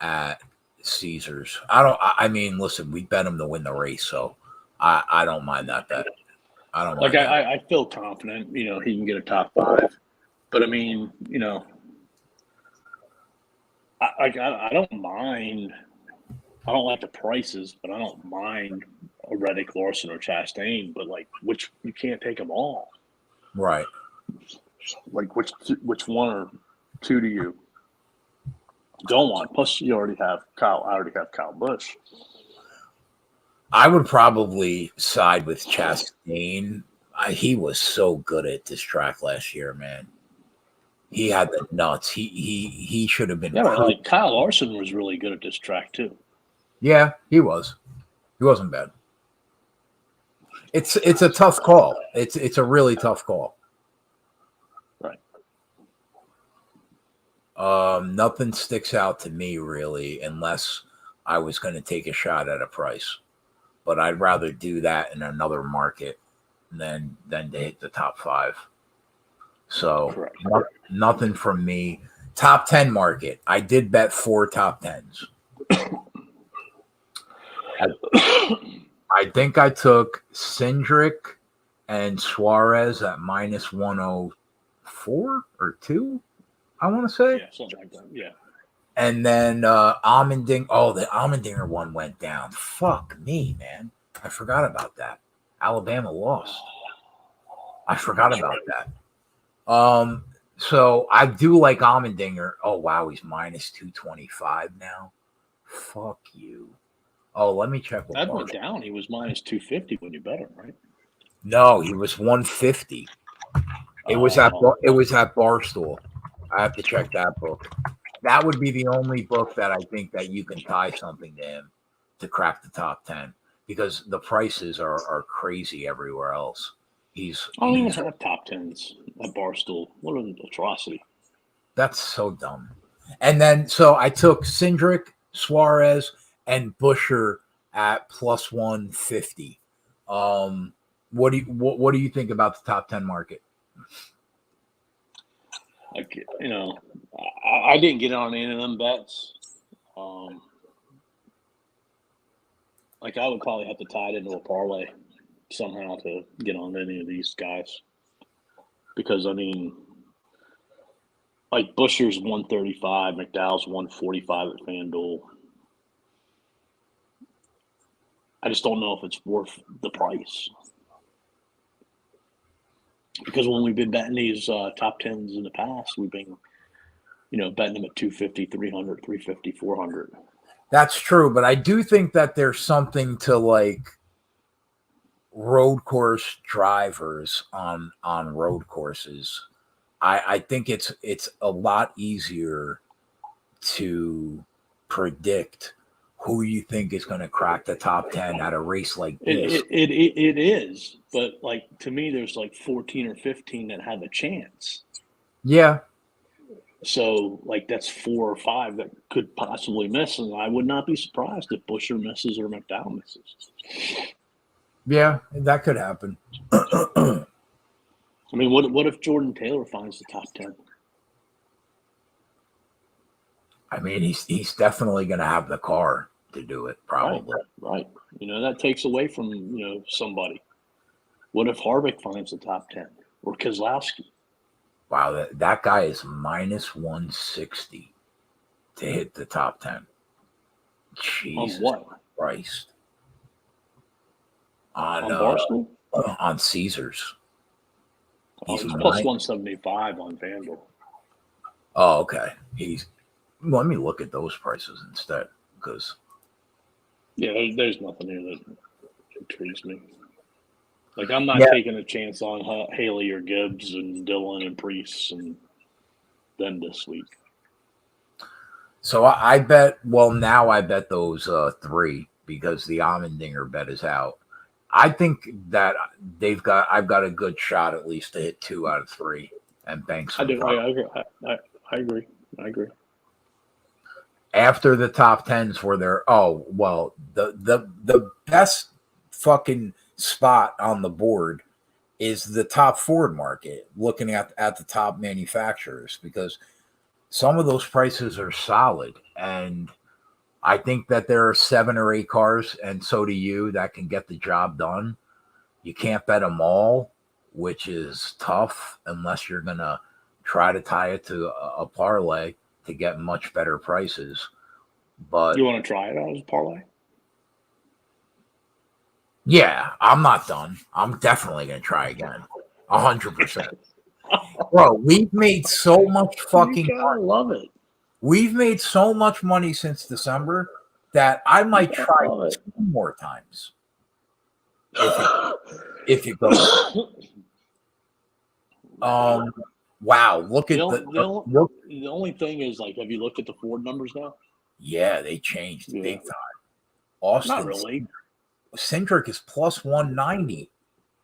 at Caesars. I mean, listen, we bet him to win the race, so I don't mind that bet. I don't mind I feel confident, he can get a top 5. But I mean, I don't mind. I don't like the prices, but I don't mind a Reddick, Larson, or Chastain. But which you can't take them all, right? Like which one or 2 do you don't want? Plus, you already have Kyle. I already have Kyle Busch. I would probably side with Chastain. He was so good at this track last year, man. He had the nuts. He should have been. Yeah, but Kyle Larson was really good at this track too. Yeah, he was. He wasn't bad. It's a tough call. It's a really tough call. Right. Nothing sticks out to me really, unless I was going to take a shot at a price. But I'd rather do that in another market than to hit the top 5. So nothing from me. Top 10 market. I did bet 4 top 10s. I think I took Cindric and Suarez at minus 104 or 2, I want to say. Yeah, something like that. Yeah. And then Allmendinger. Oh, the Allmendinger one went down. Fuck me, man. I forgot about that. Alabama lost. I forgot about that. So I do like Allmendinger. Oh, wow. He's minus 225 now. Fuck you. Oh, let me check. That went down. He was minus 250 when you bet him, right? No, he was 150. It was at Barstool. I have to check that book. That would be the only book that I think that you can tie something to him to crack the top 10 because the prices are crazy everywhere else. I don't even have top 10s at Barstool. What an atrocity. That's so dumb. And then, so I took Cindric, Suarez, and Buscher at plus 150. What do you think about the top 10 market? I didn't get on any of them bets. I would probably have to tie it into a parlay somehow to get on any of these guys. Because, Buscher's 135, McDowell's 145 at FanDuel. I just don't know if it's worth the price. Because when we've been betting these top 10s in the past, we've been, betting them at 250, 300, 350, 400. That's true, but I do think that there's something to road course drivers on road courses. I think it's a lot easier to predict who you think is going to crack the top 10 at a race like this. It is, but to me, there's 14 or 15 that have a chance. Yeah. So that's 4 or 5 that could possibly miss, and I would not be surprised if Buscher misses or McDowell misses. Yeah, that could happen. What if Jordan Taylor finds the top 10? I mean, he's definitely going to have the car to do it, probably. Right. That takes away from, somebody. What if Harvick finds the top 10 or Keselowski? Wow, that guy is minus 160 to hit the top 10. Jesus On what? Christ. On Barstool? On Caesars. He's plus 175 on FanDuel. Oh, okay. Let me look at those prices instead, because there's nothing here that intrigues me. Like, I'm not taking a chance on Haley or Gibbs and Dillon and Prix and then this week. So I bet. Well, now I bet those 3 because the Allmendinger bet is out. I think that I've got a good shot at least to hit 2 out of 3 and bank some. I agree. After the top 10s were there. Oh, well, the best fucking spot on the board is the top Ford market, looking at the top manufacturers, because some of those prices are solid. And I think that there are 7 or 8 cars, and so do you, that can get the job done. You can't bet them all, which is tough unless you're going to try to tie it to a parlay to get much better prices. But you want to try it as a parlay? Yeah, I'm not done. I'm definitely going to try again. 100%. Bro, we've made so much fucking money. I love it. We've made so much money since December that I might try 2 more times. If you go. Wow, look at the only thing is, like, have you looked at the Ford numbers now? Yeah, they changed big time. Austin, not really. Cindric is plus 190.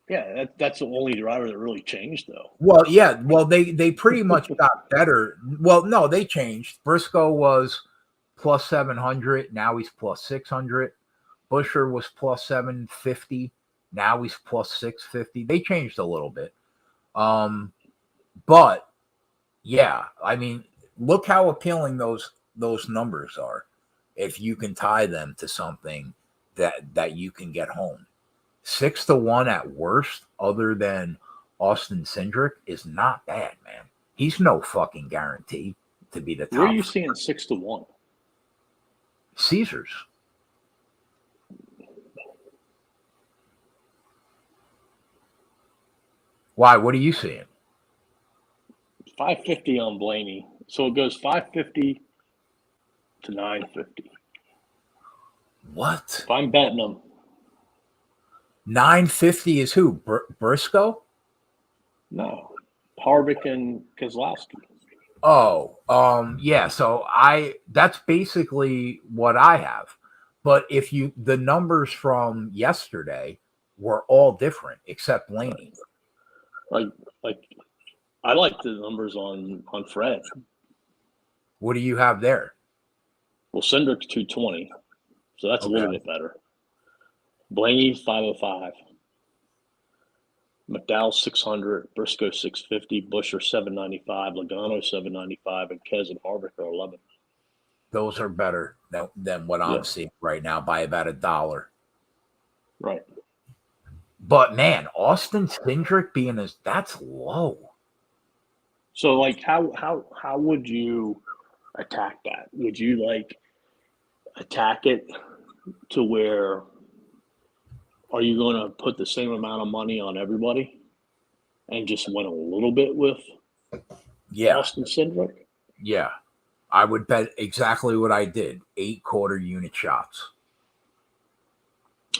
Yeah, that's the only driver that really changed, though. Well, yeah. Well, they pretty much got better. Well, no, they changed. Briscoe was plus 700. Now he's plus 600. Busher was plus 750. Now he's plus 650. They changed a little bit. But yeah, I mean, look how appealing those numbers are if you can tie them to something that you can get home. 6-1 at worst, other than Austin Cindric, is not bad, man. He's no fucking guarantee to be the top. Where are you seeing 6-1? Caesars. Why? What are you seeing? 550 on Blaney. So it goes 550 to 950. What? If I'm betting them. 950 is who? Briscoe? No. Harvick and Keselowski. Oh, yeah. So that's basically what I have. But if the numbers from yesterday were all different except Blaney. Like I like the numbers on Fred. What do you have there? Well, Cindric's 220, so that's a little bit better. Blaney's 505. McDowell 600, Briscoe 650, Busher 795, Logano 795, and Kez and Harvick are 11. Those are better than what I'm seeing right now by about $1. Right. But man, Austin Cindric being that's low. So, like, how would you attack that? Would you attack it to where? Are you going to put the same amount of money on everybody and just win a little bit with Austin Cindric? Yeah. I would bet exactly what I did, 8 quarter unit shots.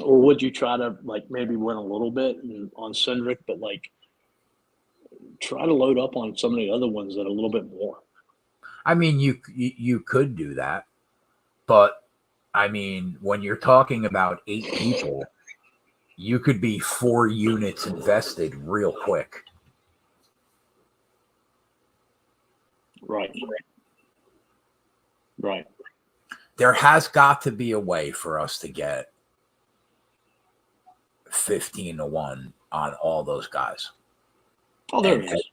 Or would you try to, maybe win a little bit on Cindric, but, try to load up on some of the other ones that are a little bit more? I mean, you could do that. But, I mean, when you're talking about 8 people, you could be 4 units invested real quick. Right. There has got to be a way for us to get 15-1 on all those guys. Oh, there it is.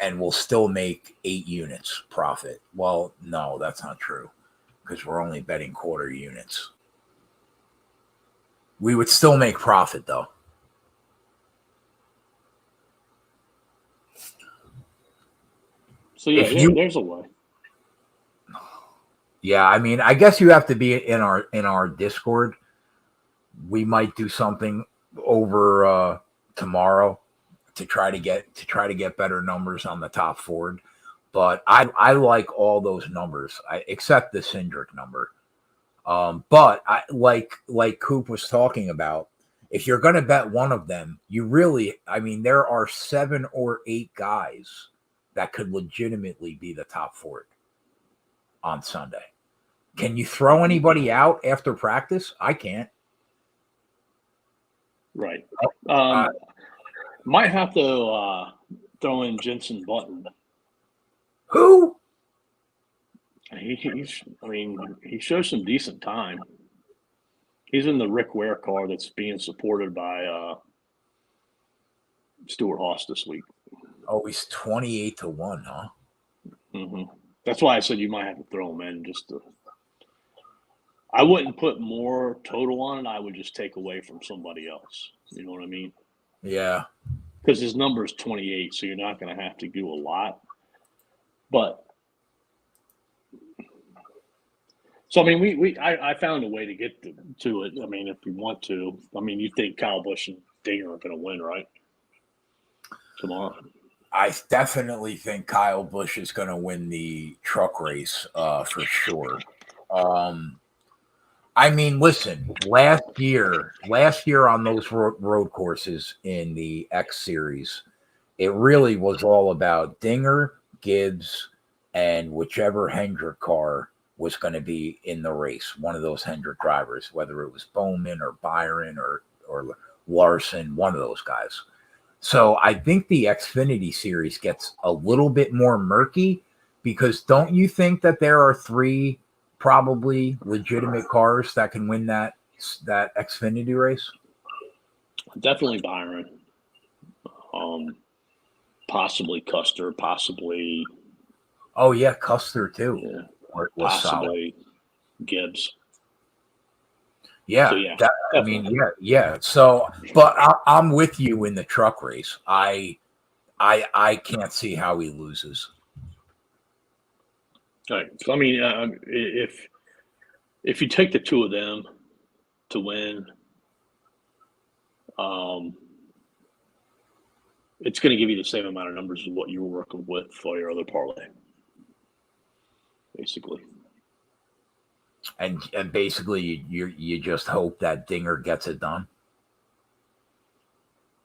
And we'll still make 8 units profit. Well, no, that's not true. because we're only betting quarter units. We would still make profit, though. So there's a way. Yeah, I mean, I guess you have to be in our Discord. We might do something over tomorrow to try to get better numbers on the top Ford. But I like all those numbers, except the Cindric number. But I like Coop was talking about. If you're going to bet one of them, there are 7 or 8 guys that could legitimately be the top Ford on Sunday. Can you throw anybody out after practice? I can't. Right. Might have to throw in Jensen Button. Who? He shows some decent time. He's in the Rick Ware car that's being supported by Stuart Haas this week. Oh, he's 28-1, huh? Mm-hmm. That's why I said you might have to throw him in just to. I wouldn't put more total on it. I would just take away from somebody else. You know what I mean? Yeah. Because his number is 28, so you're not going to have to do a lot. But so I found a way to get to it. I mean, if you want to, you think Kyle Busch and Dinger are going to win, right? Tomorrow. I definitely think Kyle Busch is going to win the truck race for sure. Listen, last year on those road courses in the X Series, it really was all about Dinger, Gibbs, and whichever Hendrick car was going to be in the race, one of those Hendrick drivers, whether it was Bowman or Byron or Larson, one of those guys. So I think the Xfinity Series gets a little bit more murky because don't you think that there are 3 probably legitimate cars that can win that Xfinity race? Definitely Byron. Possibly Custer. Possibly. Oh yeah, Custer too. Yeah. Possibly solid. Gibbs. Yeah, so, yeah. So, but I'm with you in the truck race. I can't see how he loses. All right. So if you take the 2 of them to win, it's going to give you the same amount of numbers as what you were working with for your other parlay, basically. And basically, you just hope that Dinger gets it done.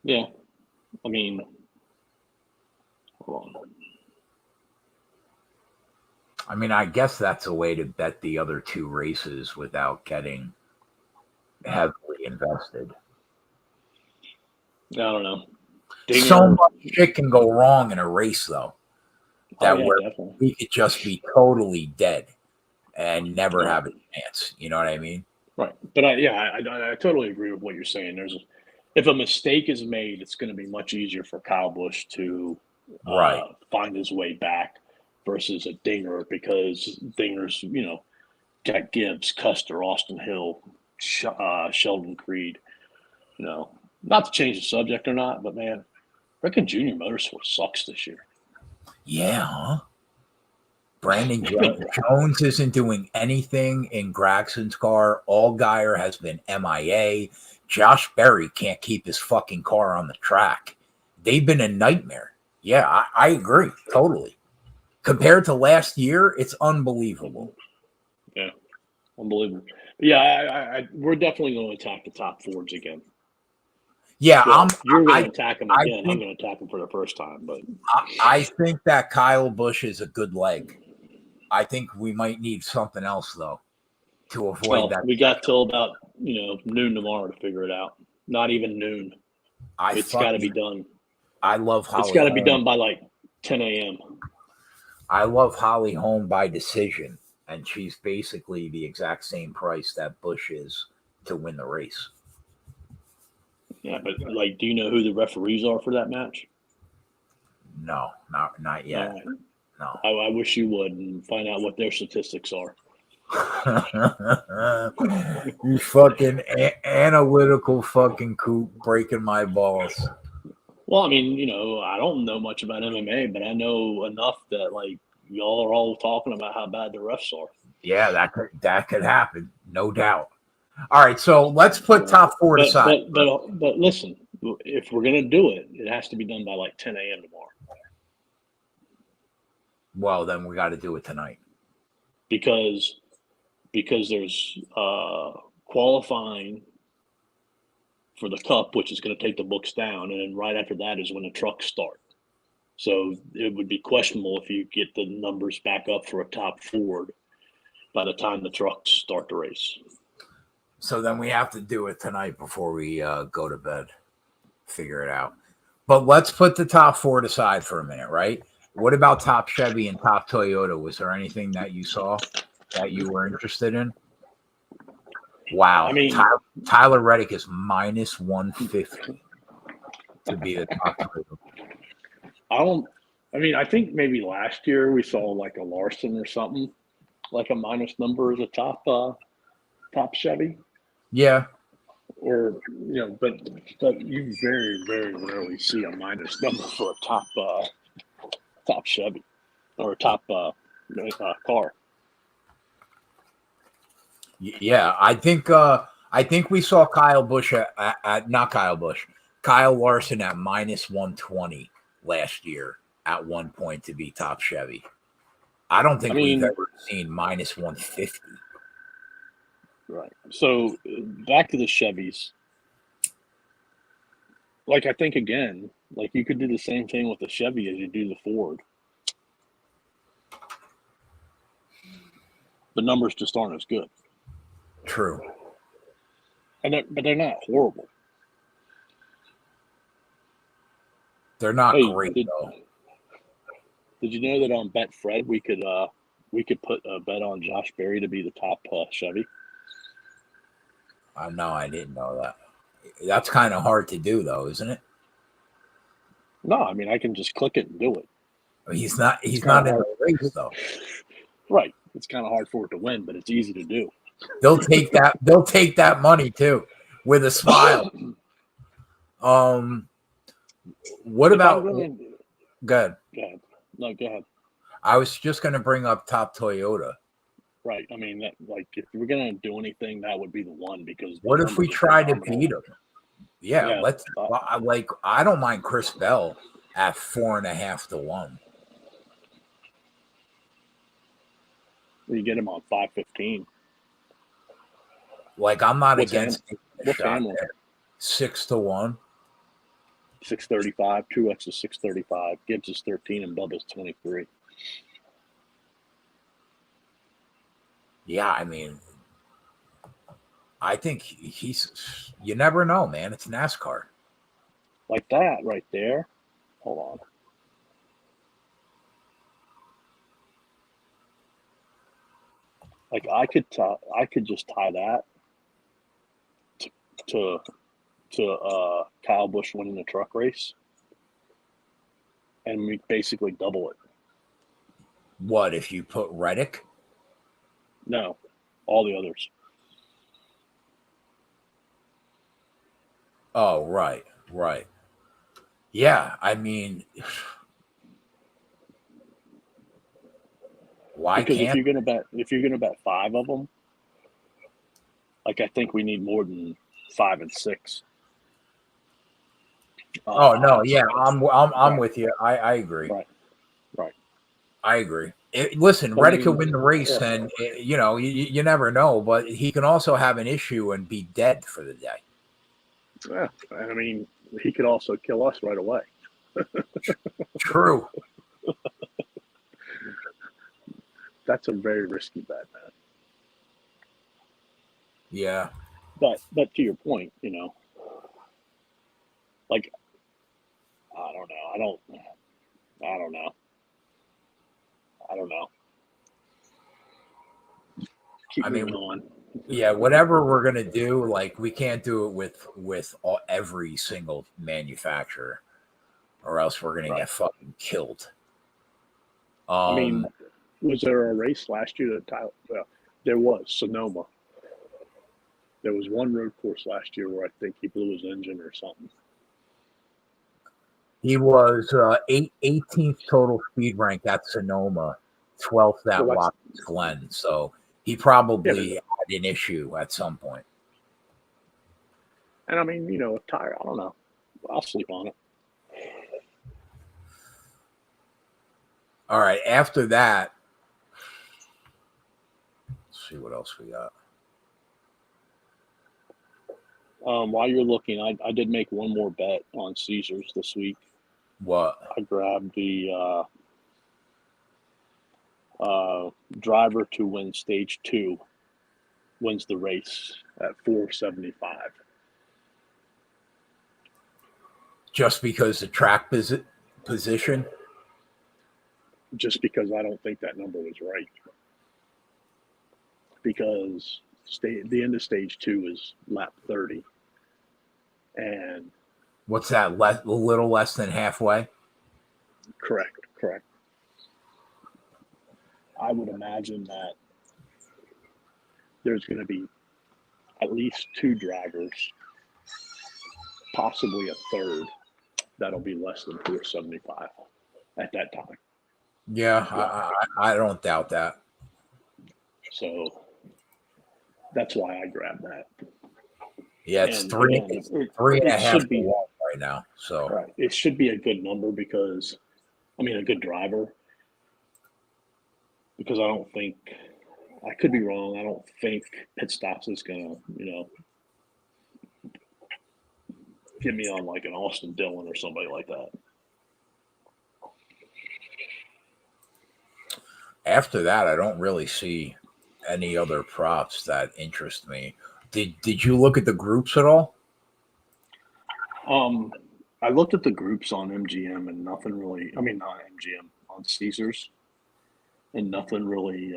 Yeah, hold on. I guess that's a way to bet the other 2 races without getting heavily invested. I don't know. Dinger, so much shit can go wrong in a race, though. Definitely. We could just be totally dead and never have a chance. You know what I mean? Right. But I totally agree with what you're saying. If a mistake is made, it's going to be much easier for Kyle Busch to find his way back versus a Dinger because Dinger's, got Gibbs, Custer, Austin Hill, Sheldon Creed. Not to change the subject or not, but man, freaking Junior Motorsport sucks this year. Yeah, huh? Brandon Jones isn't doing anything in Gragson's car. Allgaier has been MIA. Josh Berry can't keep his fucking car on the track. They've been a nightmare. Yeah, I agree. Totally. Compared to last year, it's unbelievable. Yeah, unbelievable. But yeah, we're definitely going to attack the top Fords again. Yeah, you're going to attack them again. I'm going to attack them for the first time. But I think that Kyle Busch is a good leg. I think we might need something else though to avoid that. We got till about noon tomorrow to figure it out. Not even noon. It's got to be done. I love Holly. It's got to be done by like 10 a.m. I love Holly Holm by decision, and she's basically the exact same price that Busch is to win the race. Yeah, but do you know who the referees are for that match? No, not yet. No. I wish you would and find out what their statistics are. You fucking analytical fucking Coop breaking my balls. Well, I mean, I don't know much about MMA, but I know enough that like y'all are all talking about how bad the refs are. Yeah, that could happen, no doubt. All right, so let's put top four aside. But listen, if we're gonna do it, it has to be done by like 10 a.m. tomorrow. Well, then we got to do it tonight because there's qualifying for the cup, which is going to take the books down, and then right after that is when the trucks start. So it would be questionable if you get the numbers back up for a top Ford by the time the trucks start the race. So then we have to do it tonight before we go to bed. Figure it out. But let's put the top four aside for a minute, right? What about top Chevy and top Toyota? Was there anything that you saw that you were interested in? Wow. I mean, Tyler Reddick is minus 150 to be the top Toyota. I think maybe last year we saw like a Larson or something, like a minus number as a top Chevy. Yeah. Or but you very, very rarely see a minus number for a top Chevy or a top car. Yeah, I think we saw Kyle Larson at minus 120 last year at one point to be top Chevy. I don't think we've ever seen minus 150. Right. So back to the Chevys. Like, I think, again, like you could do the same thing with the Chevy as you do the Ford. The numbers just aren't as good. True. But they're not horrible. They're not great, though. Did you know that on Betfred we could put a bet on Josh Berry to be the top Chevy? No, I didn't know that. That's kind of hard to do, though, isn't it? No, I mean I can just click it and do it. He's not in the race, though. Right. It's kind of hard for it to win, but it's easy to do. They'll take that. They'll take that money too, with a smile. What about? Go ahead. Go ahead. No, go ahead. I was just going to bring up top Toyota. Right. I mean, if we're going to do anything, that would be the one because. What if we try to beat them? Yeah, let's. I don't mind Chris Bell at 4.5 to 1. You get him on 515. Like I'm not against a shot there. 6 to 1. 635. Truex is 635. Gibbs is 13, and Bubba's 23. Yeah, I mean, I think he's. You never know, man. It's NASCAR. Like that right there. Hold on. Like I could just tie that to Kyle Busch winning the truck race, and we basically double it. What if you put Reddick? No, all the others. Oh, right. Yeah, I mean, why because can't? if you're gonna bet 5 of them, like I think we need more than 5 and 6. Oh no, yeah, I'm with you. I agree. Right. I agree. Listen, Reddick could win the race, and you never know, but he can also have an issue and be dead for the day. Yeah, I mean, he could also kill us right away. True. That's a very risky bet, man. Yeah. But to your point, like I don't know. Keep moving on. Yeah, whatever we're gonna do, like we can't do it with every single manufacturer, or else we're gonna get fucking killed. I mean, was there a race last year that There was Sonoma. There was one road course last year where I think he blew his engine or something. He was 18th total speed rank at Sonoma, 12th at Watkins Glen. So he probably had an issue at some point. And I mean, you know, a tire, I don't know. I'll sleep on it. All right. After that, let's see what else we got. While you're looking, I did make one more bet on Caesars this week. What? I grabbed the driver to win stage 2 wins the race at 475. Just because the track position? Just because I don't think that number was right. Because the end of stage 2 is lap 30. And what's that? A little less than halfway? Correct. I would imagine that there's going to be at least 2 drivers, possibly a third, that'll be less than 475 at that time. Yeah, I don't doubt that. So that's why I grabbed that. Yeah, it's three and a half to 1 right now. So right. It should be a good number because, I mean, a good driver. Because I don't think, I could be wrong, I don't think pit stops is going to, you know, get me on like an Austin Dillon or somebody like that. After that, I don't really see any other props that interest me. Did you look at the groups at all? I looked at the groups on MGM and nothing really, I mean, not MGM, on Caesars, and nothing really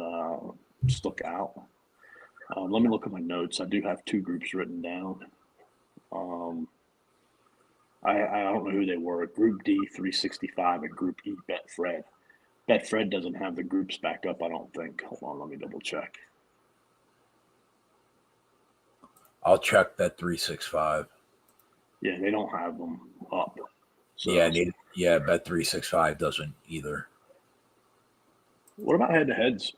stuck out. Let me look at my notes. I do have 2 groups written down. I don't know who they were. Group D, 365, and Group E, Betfred. Betfred doesn't have the groups back up, I don't think. Hold on, let me double check. I'll check that 365. Yeah, they don't have them up. So, Bet 365 doesn't either. What about head-to-heads?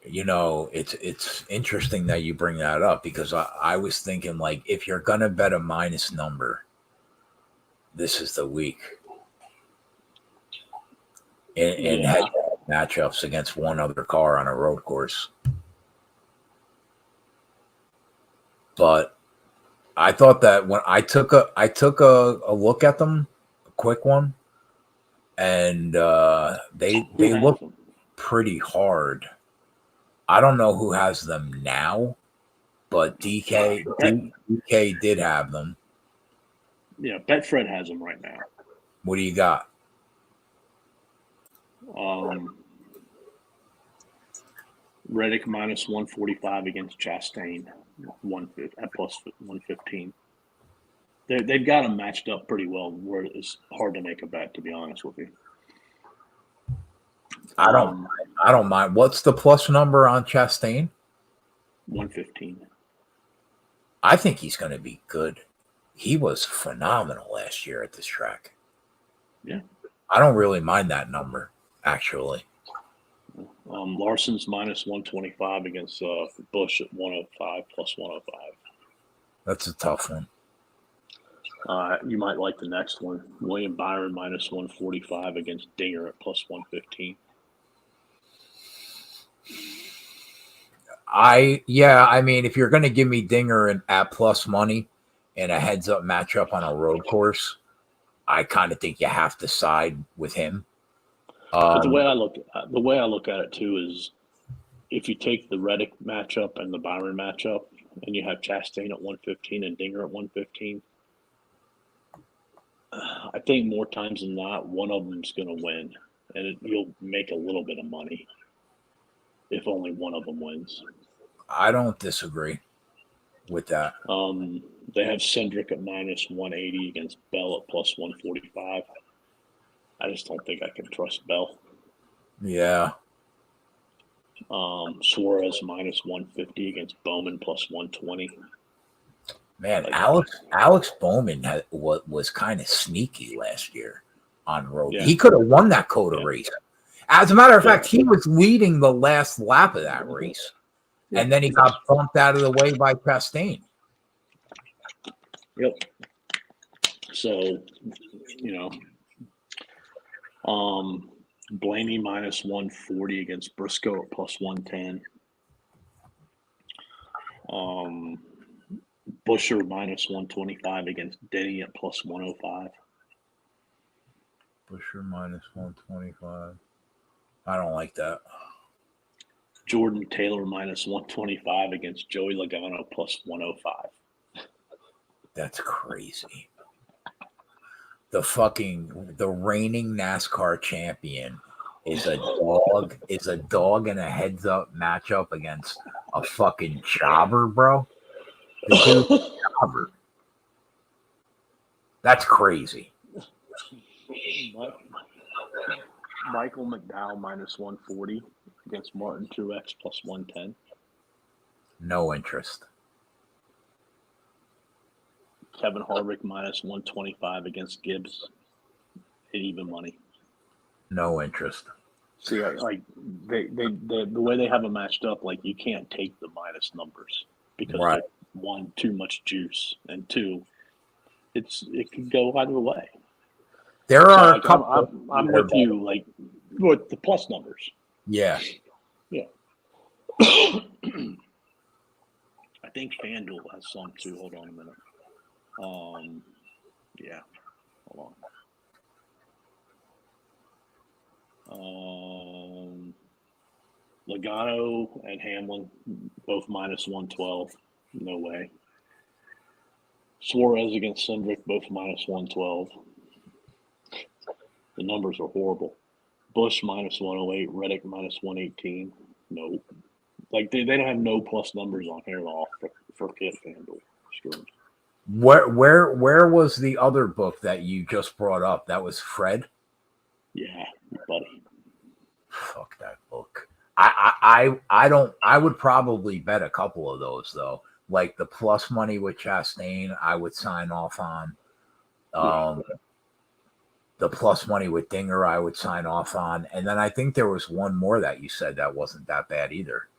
You know, it's interesting that you bring that up because I was thinking, like, if you're gonna bet a minus number, this is the week. In head-to-head matchups against one other car on a road course. But I thought that when I took a look at them, a quick one, and they look pretty hard. I don't know who has them now, but DK did have them. Yeah, Betfred has them right now. What do you got? Reddick minus 145 against Chastain, at plus 115. They've got them matched up pretty well where it's hard to make a bet, to be honest with you. I don't mind. What's the plus number on Chastain? 115. I think he's going to be good. He was phenomenal last year at this track. Yeah. I don't really mind that number, actually. Larson's minus 125 against Busch at 105 plus 105. That's a tough one. You might like the next one. William Byron minus 145 against Dinger at plus 115. I mean, if you're going to give me Dinger at plus money and a heads-up matchup on a road course, I kind of think you have to side with him. But the way I look at it too is, if you take the Reddick matchup and the Byron matchup, and you have Chastain at 115 and Dinger at 115, I think more times than not, one of them's going to win, and you'll make a little bit of money if only one of them wins. I don't disagree with that. They have Cindric at minus 180 against Bell at plus 145. I just don't think I can trust Bell. Yeah. Suarez minus 150 against Bowman plus 120. Man, Alex Bowman was kind of sneaky last year on road. Yeah. He could have won that COTA race. As a matter of fact, he was leading the last lap of that race. And then he got bumped out of the way by Chastain. Yep. So, Blaney minus 140 against Briscoe at plus 110. Busher minus 125 against Denny at plus 105. Busher minus 125. I don't like that. Jordan Taylor minus 125 against Joey Logano plus 105. That's crazy. The reigning NASCAR champion is a dog in a heads up matchup against a fucking jobber, bro. The dude's a jobber. That's crazy. Michael McDowell minus 140 against Martin Truex plus 110. No interest. Kevin Harvick minus 125 against Gibbs at even money. No interest. See, like the way they have them matched up, like you can't take the minus numbers because one, too much juice, and two, it could go either way. There are a couple. I'm with you, like with the plus numbers. Yeah. Yeah. I think FanDuel has some too. Hold on a minute. Yeah. Hold on. Logano and Hamlin both minus 112. No way. Suarez against Cindric both minus 112. The numbers are horrible. Busch minus 108, Reddick minus 118. No. Like they don't have no plus numbers on here at all for Pit FanDuel. Screw. Where was the other book that you just brought up? That was Fred? Yeah, buddy. Fuck that book. I would probably bet a couple of those though. Like the plus money with Chastain, I would sign off on. The plus money with Dinger, I would sign off on. And then I think there was one more that you said that wasn't that bad either.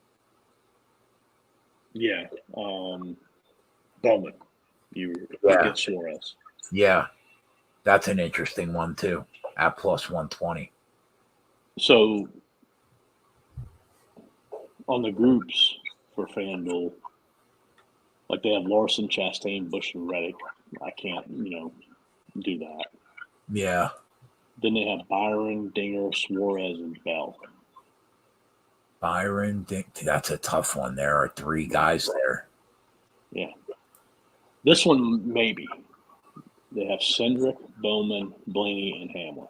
Yeah. Bowman. You get Suarez. Yeah. That's an interesting one too. At plus 120. So on the groups for FanDuel, like they have Larson, Chastain, Busch, and Reddick. I can't, do that. Yeah. Then they have Byron, Dinger, Suarez, and Bell. Byron, that's a tough one. There are three guys there. Yeah. This one, maybe. They have Cindric, Bowman, Blaney, and Hamlin.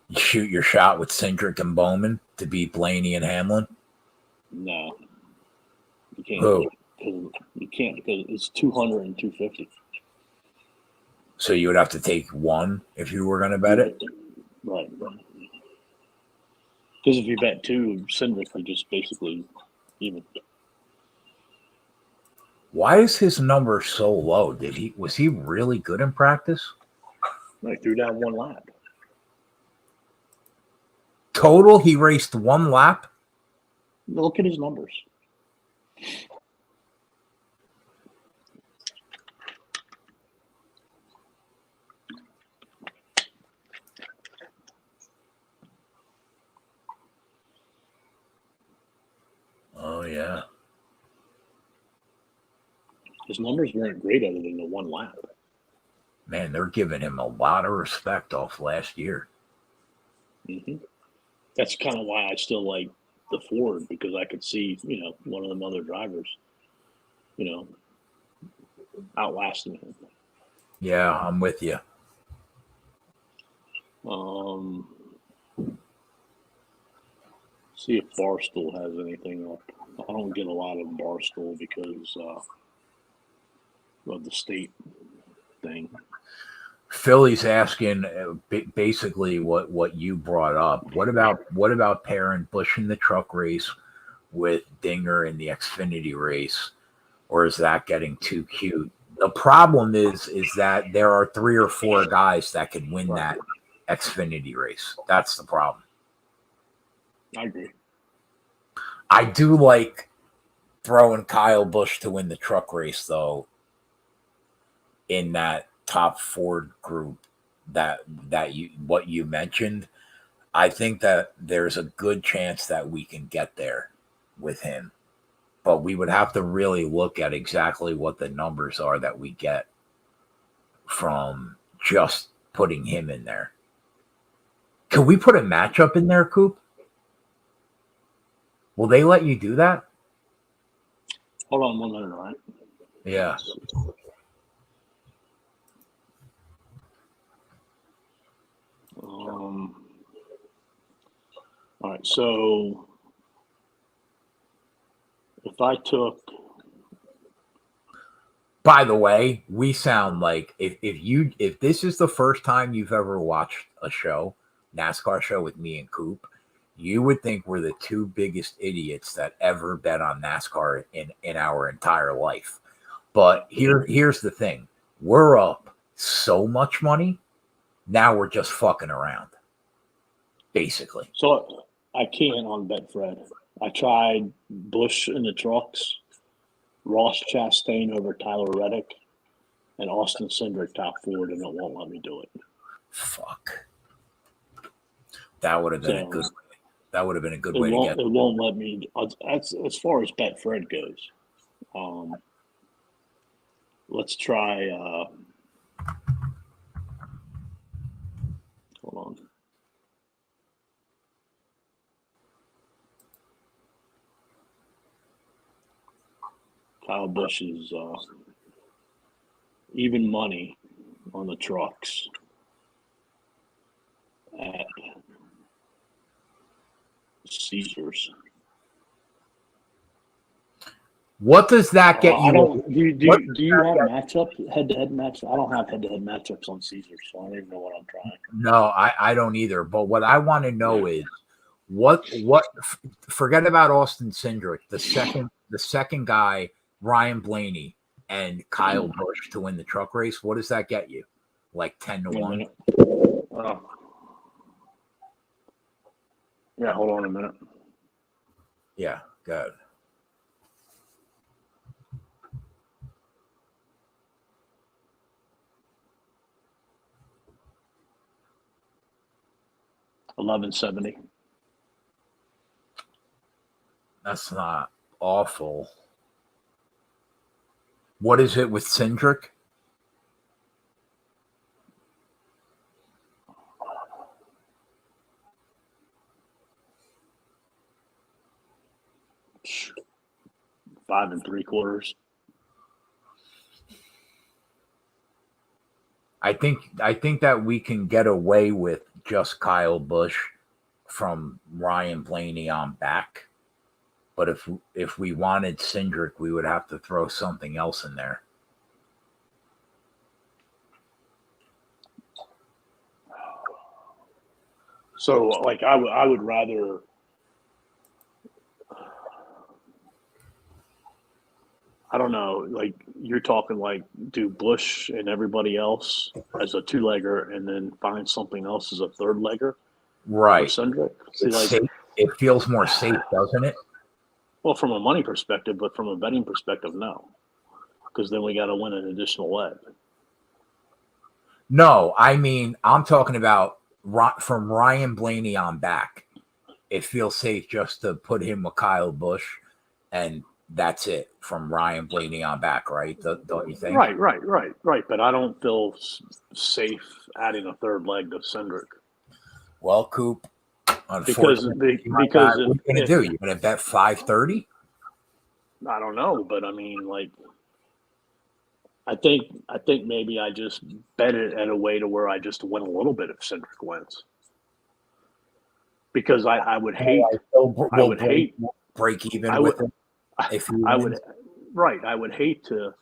You shoot your shot with Cindric and Bowman to beat Blaney and Hamlin? No. You can't. Who? You can't because it's 200 and 250. So you would have to take one if you were going to bet it? Right. Because if you bet two, Cindric would just basically even. Why is his number so low? Was he really good in practice? I threw down one lap. Total, he raced one lap? Look at his numbers. Oh, yeah. His numbers weren't great other than the one lap. Man, they're giving him a lot of respect off last year. Mm-hmm. That's kind of why I still like the Ford, because I could see, one of them other drivers, outlasting him. Yeah, I'm with you. See if Barstool has anything up. I don't get a lot of Barstool because of the state thing. Philly's asking basically what you brought up. What about pairing Busch in the truck race with Dinger in the Xfinity race, or is that getting too cute? The problem is that there are 3 or 4 guys that could win that Xfinity race. That's the problem. I agree. I do like throwing Kyle Busch to win the truck race, though, in that top Ford group that you mentioned. I think that there's a good chance that we can get there with him, but we would have to really look at exactly what the numbers are that we get from just putting him in there. Can we put a matchup in there, Coop? Will they let you do that? Hold on 1 minute, Ryan. Yeah. All right, so if I took, by the way, we sound like if this is the first time you've ever watched a show, NASCAR show with me and Coop, you would think we're the 2 biggest idiots that ever bet on NASCAR in our entire life. But here's the thing. We're up so much money. Now we're just fucking around, basically. so I can't on Betfred. I tried Bush in the trucks, Ross Chastain over Tyler Reddick, and Austin Cindric top Ford, and it won't let me do it. Fuck. That would have been a good. That would have been a good way to get. It won't let me. As far as Betfred goes. Let's try. Hold on. Kyle Busch is even money on the trucks at Caesars. What does that get you? Do you have head-to-head matchups? I don't have head-to-head matchups on Caesars, so I don't even know what I'm trying. No, I don't either. But what I want to know is what forget about Austin Cindric, the second guy, Ryan Blaney and Kyle Busch to win the truck race. What does that get you? Like 10-1? Yeah, hold on a minute. Yeah, good. $11.70. That's not awful. What is it with Cindric? $5 3/4. I think that we can get away with just Kyle Busch from Ryan Blaney on back. But if we wanted Cindric, we would have to throw something else in there. So, like, I would rather. I don't know. Like, you're talking like do Busch and everybody else as a 2-legger, and then find something else as a 3rd-legger. Right. Cindric. See, like, it feels more safe, doesn't it? Well, from a money perspective, but from a betting perspective, no, because then we got to win an additional leg. No, I mean I'm talking about from Ryan Blaney on back. It feels safe just to put him with Kyle Busch, and that's it from Ryan Blaney on back, right? Don't you think? Right. But I don't feel safe adding a 3rd leg to Cindric. Well, Coop, unfortunately, because what are you going to do? You're going to bet 530? I don't know, but I mean, like, I think maybe I just bet it at a way to where I just win a little bit if Cindric wins. Because I would hate, break even with it. I would hate to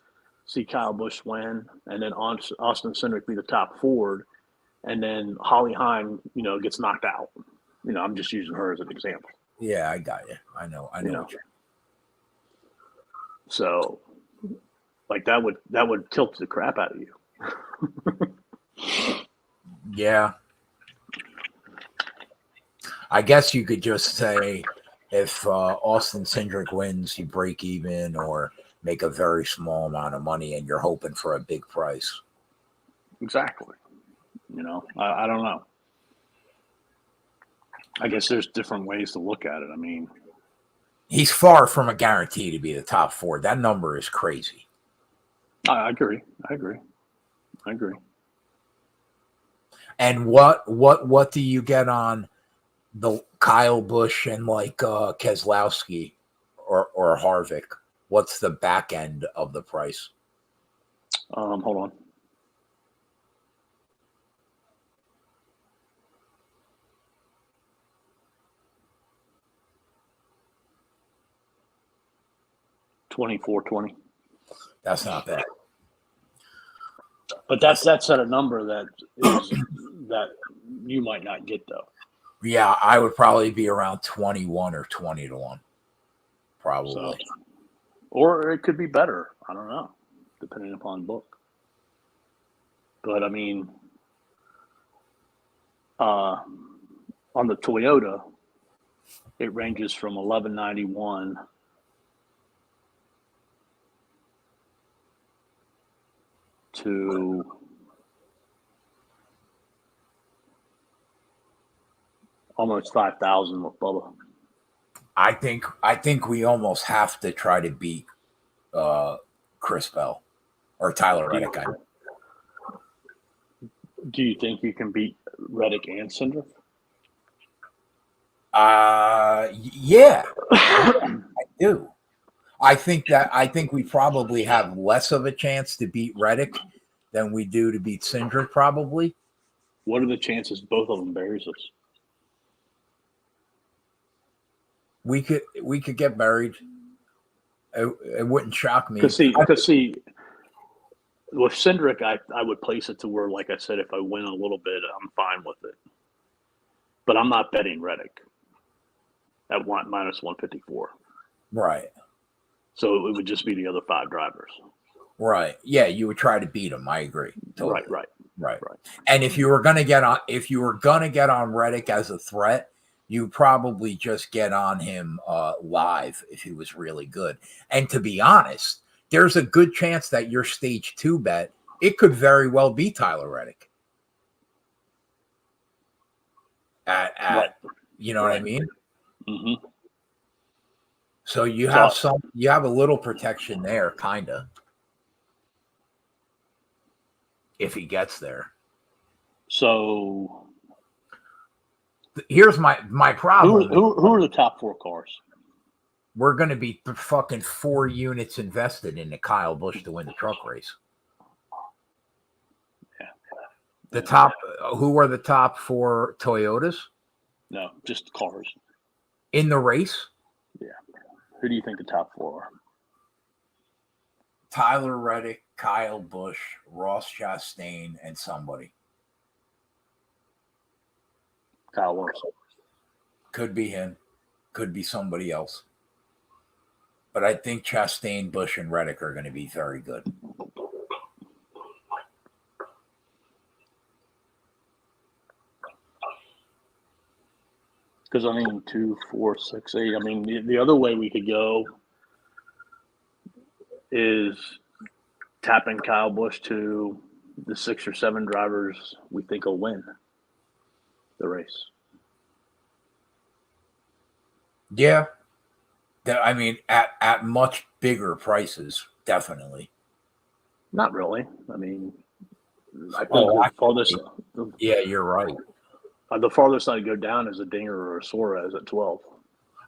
see Kyle Busch win and then Austin Cindric be the top Ford, and then Holly Heim, gets knocked out. I'm just using her as an example. Yeah, I got you. I know. What you're. So, like that would tilt the crap out of you. Yeah. I guess you could just say if Austin Cindric wins, you break even or make a very small amount of money, and you're hoping for a big price. Exactly. I don't know. I guess there's different ways to look at it. I mean, he's far from a guarantee to be the top 4. That number is crazy. I agree. And what do you get on the Kyle Busch and like Keselowski or Harvick? What's the back end of the price? Hold on. $24.20. That's not bad. But that's at a number that you might not get though. Yeah, I would probably be around 21 or 20 to 1. Probably. So, or it could be better. I don't know, depending upon book. But I mean, on the Toyota, it ranges from $11.91 to almost 5,000 with Bubba. I think we almost have to try to beat Chris Bell or Tyler Reddick. Do you think you can beat Reddick and Cindric? Yeah, I do. I think we probably have less of a chance to beat Reddick than we do to beat Cindric, probably. What are the chances both of them buries us? We could get buried. It wouldn't shock me. Because see, with Cindric, I would place it to where, like I said, if I win a little bit, I'm fine with it. But I'm not betting Reddick at minus 154. Right. So it would just be the other 5 drivers. Right. Yeah, you would try to beat him. I agree. Totally. Right. And if you were gonna get on Reddick as a threat, you probably just get on him live if he was really good. And to be honest, there's a good chance that your stage 2 bet, it could very well be Tyler Reddick. At you know what I mean? Mm-hmm. So you have a little protection there, kind of, if he gets there. So here's my problem. Who are the top 4 cars? We're going to be fucking 4 units invested into Kyle Busch to win the truck race. Yeah. The top. Who are the top 4 Toyotas? No, just cars in the race. Yeah. Who do you think the top 4 are? Tyler Reddick, Kyle Busch, Ross Chastain, and somebody. Kyle Larson. Could be him. Could be somebody else. But I think Chastain, Busch, and Reddick are going to be very good. Because, 2, 4, 6, 8. The other way we could go is tapping Kyle Busch to the 6 or 7 drivers we think will win the race. Yeah. At much bigger prices, definitely. Not really. I think the farthest. Yeah, you're right. The farthest I'd go down is a Dinger or a Suarez at 12.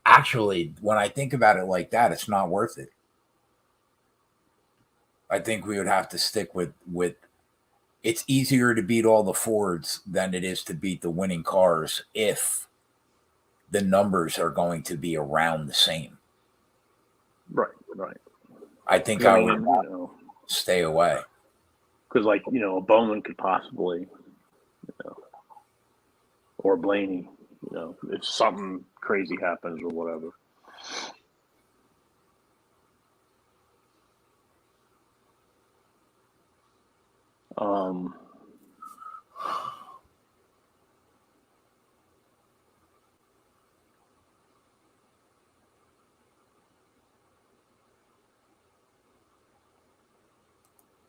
Actually, when I think about it like that, it's not worth it. I think we would have to stick with it's easier to beat all the Fords than it is to beat the winning cars if the numbers are going to be around the same. Right. I think I would stay away. Because, a Bowman could possibly, or Blaney, if something crazy happens or whatever.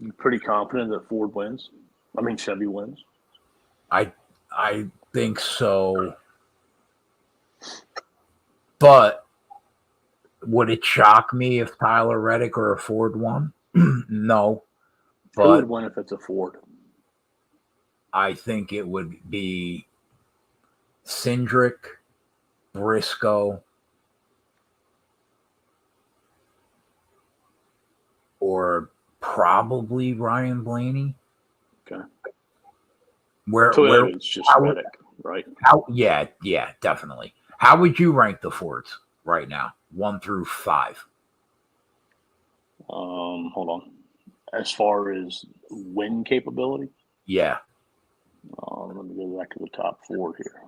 You pretty confident that Chevy wins? I think so. But would it shock me if Tyler Reddick or a Ford won? No. Who would win if it's a Ford? I think it would be Cindric, Briscoe, or probably Ryan Blaney. Okay. Where it's just Reddick, right? Yeah, definitely. How would you rank the Fords right now, 1 through 5? Hold on. As far as win capability? Yeah. Let me go back to the top 4 here.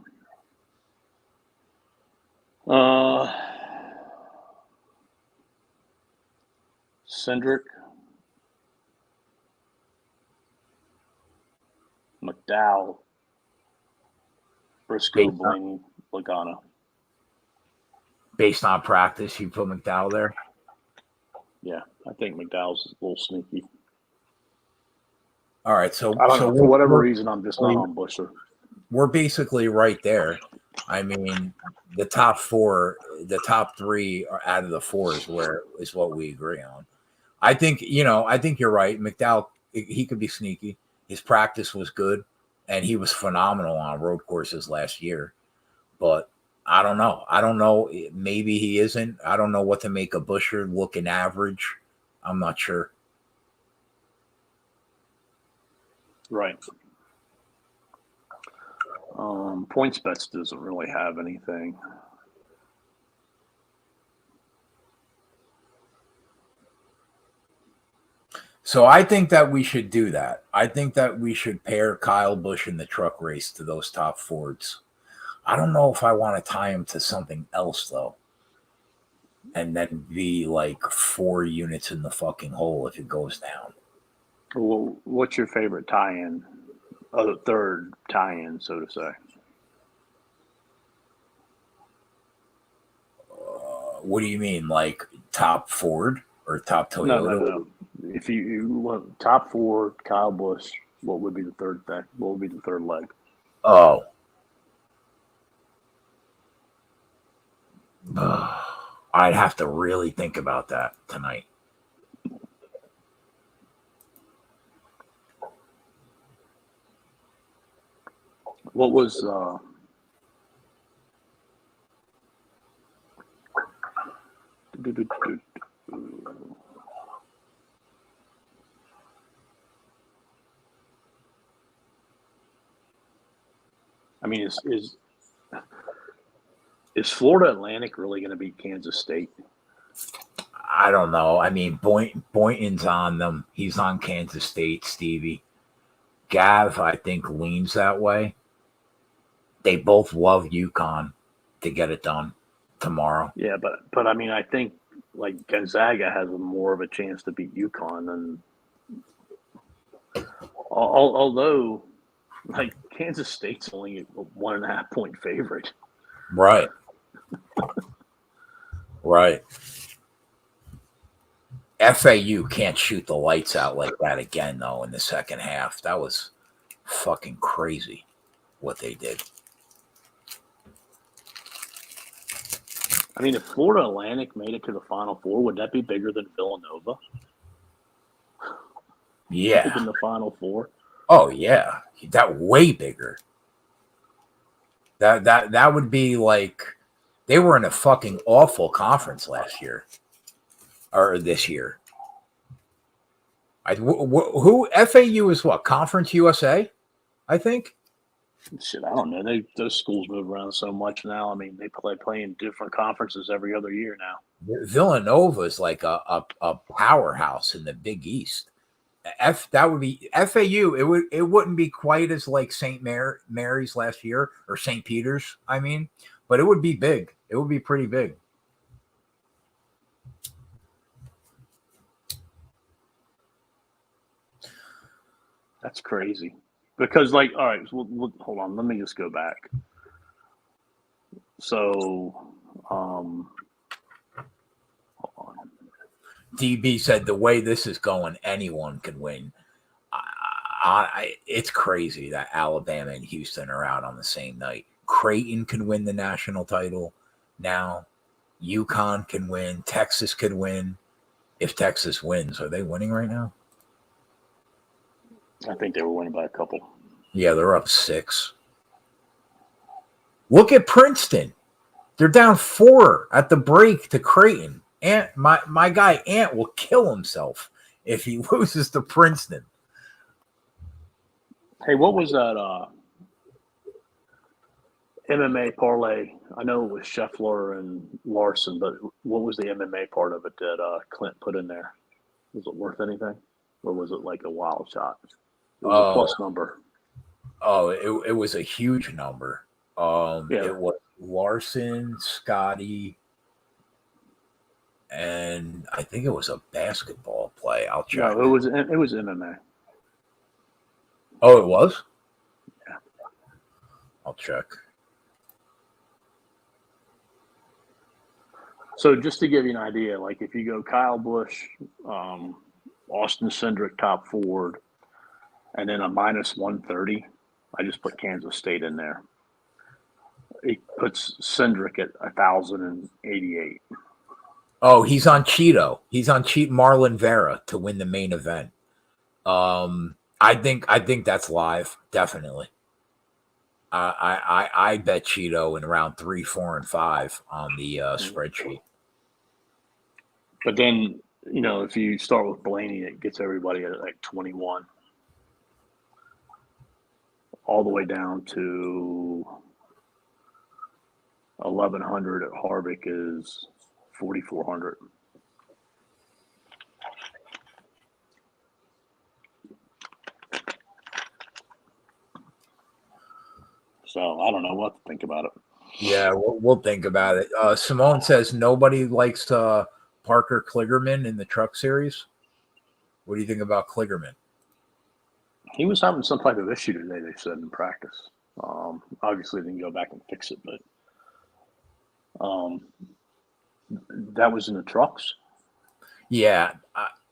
Cindric, McDowell, Briscoe, Blaney, Logano. Based on practice, you put McDowell there? Yeah, I think McDowell's a little sneaky. All right, so I don't know. For whatever reason, I'm just not on Busher. We're basically right there. I mean, the top 3 are out of the 4 is what we agree on. I think you're right. McDowell, he could be sneaky. His practice was good, and he was phenomenal on road courses last year. But I don't know. Maybe he isn't. I don't know what to make of Busher looking average. I'm not sure. Right. PointsBets doesn't really have anything. So I think that we should do that. I think that we should pair Kyle Busch in the truck race to those top Fords. I don't know if I want to tie him to something else, though. And then be like 4 units in the fucking hole if it goes down. Well, what's your favorite tie-in? The third tie-in, so to say. What do you mean, like top Ford or top Toyota? No. If you want top 4, Kyle Busch, what would be the third thing? What would be the third leg? Oh. I'd have to really think about that tonight. What was I mean, is Florida Atlantic really going to beat Kansas State? I don't know. I mean, Boynton's on them. He's on Kansas State, Stevie. Gav, I think, leans that way. They both love UConn to get it done tomorrow. Yeah, but I mean, I think like Gonzaga has more of a chance to beat UConn than although like Kansas State's only a 1.5 point favorite. Right. Right. FAU can't shoot the lights out like that again, though, in the second half. That was fucking crazy what they did. I mean, if Florida Atlantic made it to the Final Four, would that be bigger than Villanova? Yeah. In the Final Four? Oh, yeah. That way bigger. That would be like they were in a fucking awful conference last year. Or this year. Who FAU is what? Conference USA, I think. Shit, I don't know. Those schools move around so much now. I mean, they play in different conferences every other year now. Villanova is like a powerhouse in the Big East, That would be FAU. It wouldn't be quite as like Mary's last year or St. Peter's. I mean, but it would be big. It would be pretty big. That's crazy. Because, like, all right, hold on. Let me just go back. So, hold on. DB said the way this is going, anyone can win. It's crazy that Alabama and Houston are out on the same night. Creighton can win the national title now. UConn can win. Texas could win. If Texas wins, are they winning right now? I think they were winning by a couple. Yeah, they're up 6. Look at Princeton. They're down 4 at the break to Creighton. And my guy Ant will kill himself if he loses to Princeton. Hey, what was that MMA parlay? I know it was Scheffler and Larson, but what was the MMA part of it that Clint put in there? Was it worth anything? Or was it like a wild shot? It was a plus number. Oh, it was a huge number. It was Larson, Scotty, and I think it was a basketball play. I'll check. No, it was MMA. Oh, it was? Yeah. I'll check. So just to give you an idea, like if you go Kyle Busch, Austin Cindric top forward, and then a minus 130, I just put Kansas State in there. It puts Cindric at 1,088. Oh, he's on Cheeto. He's on Marlon Vera to win the main event. I think that's live, definitely. I bet Cheeto in round 3, 4, and 5 on the spreadsheet. But then, if you start with Blaney, it gets everybody at like 21. All the way down to 1,100 at Harvick is 4,400. So I don't know what to think about it. Yeah, we'll think about it. Simone says nobody likes Parker Kligerman in the Truck Series. What do you think about Kligerman? He was having some type of issue today, they said, in practice. Obviously, they didn't go back and fix it, but that was in the trucks. Yeah,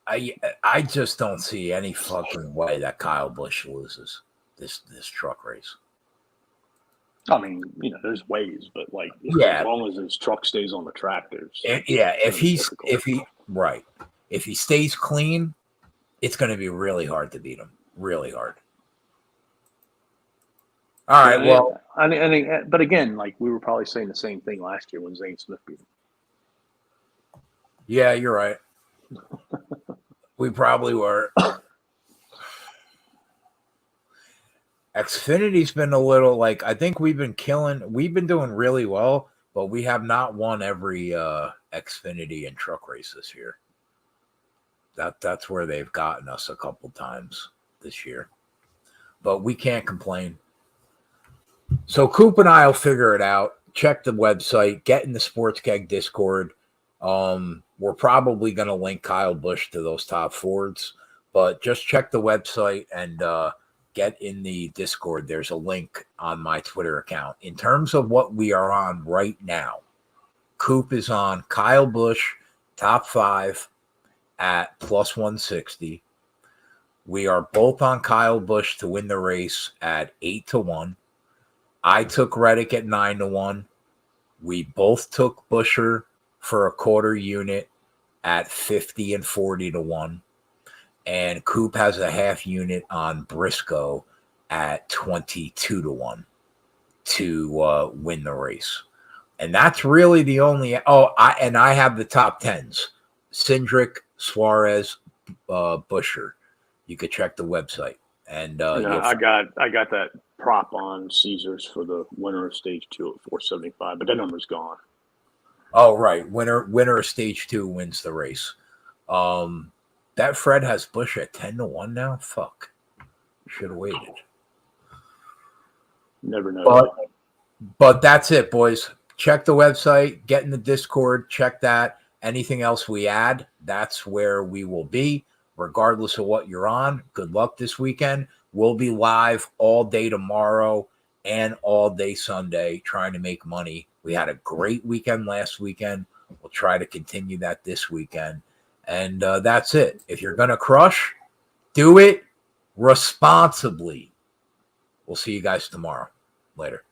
I just don't see any fucking way that Kyle Busch loses this truck race. I mean, there's ways, but as long as his truck stays on the track, if he stays clean, it's going to be really hard to beat him. Really hard. All right. Well, but again, we were probably saying the same thing last year when Zane Smith beat him. Yeah, you're right. We probably were. Xfinity's been a little I think we've been doing really well, but we have not won every Xfinity and truck race this year. That's where they've gotten us a couple times this year, but we can't complain. So Coop and I will figure it out. Check the website, get in the Sports Keg Discord. We're probably going to link Kyle Busch to those top forwards, but just check the website and get in the Discord. There's a link on my Twitter account. In terms of what we are on right now, Coop is on Kyle Busch, top 5 at plus 160. We are both on Kyle Busch to win the race at 8-1. I took Reddick at 9-1. We both took Buescher for a quarter unit at 50 and 40-1. And Coop has a half unit on Briscoe at 22-1 to win the race. And that's really the only. I have the top 10s: Cindric, Suarez, Buescher. You could check the website. And I got that prop on Caesars for the winner of stage 2 at 475, but that number's gone. Oh, right. Winner of stage 2 wins the race. That Fred has Bush at 10-1 now. Fuck. Should have waited. Never know. But that's it, boys. Check the website, get in the Discord, check that. Anything else we add, that's where we will be, regardless of what you're on. Good luck this weekend. We'll be live all day tomorrow and all day Sunday trying to make money. We had a great weekend last weekend. We'll try to continue that this weekend. And that's it. If you're going to crush, do it responsibly. We'll see you guys tomorrow. Later.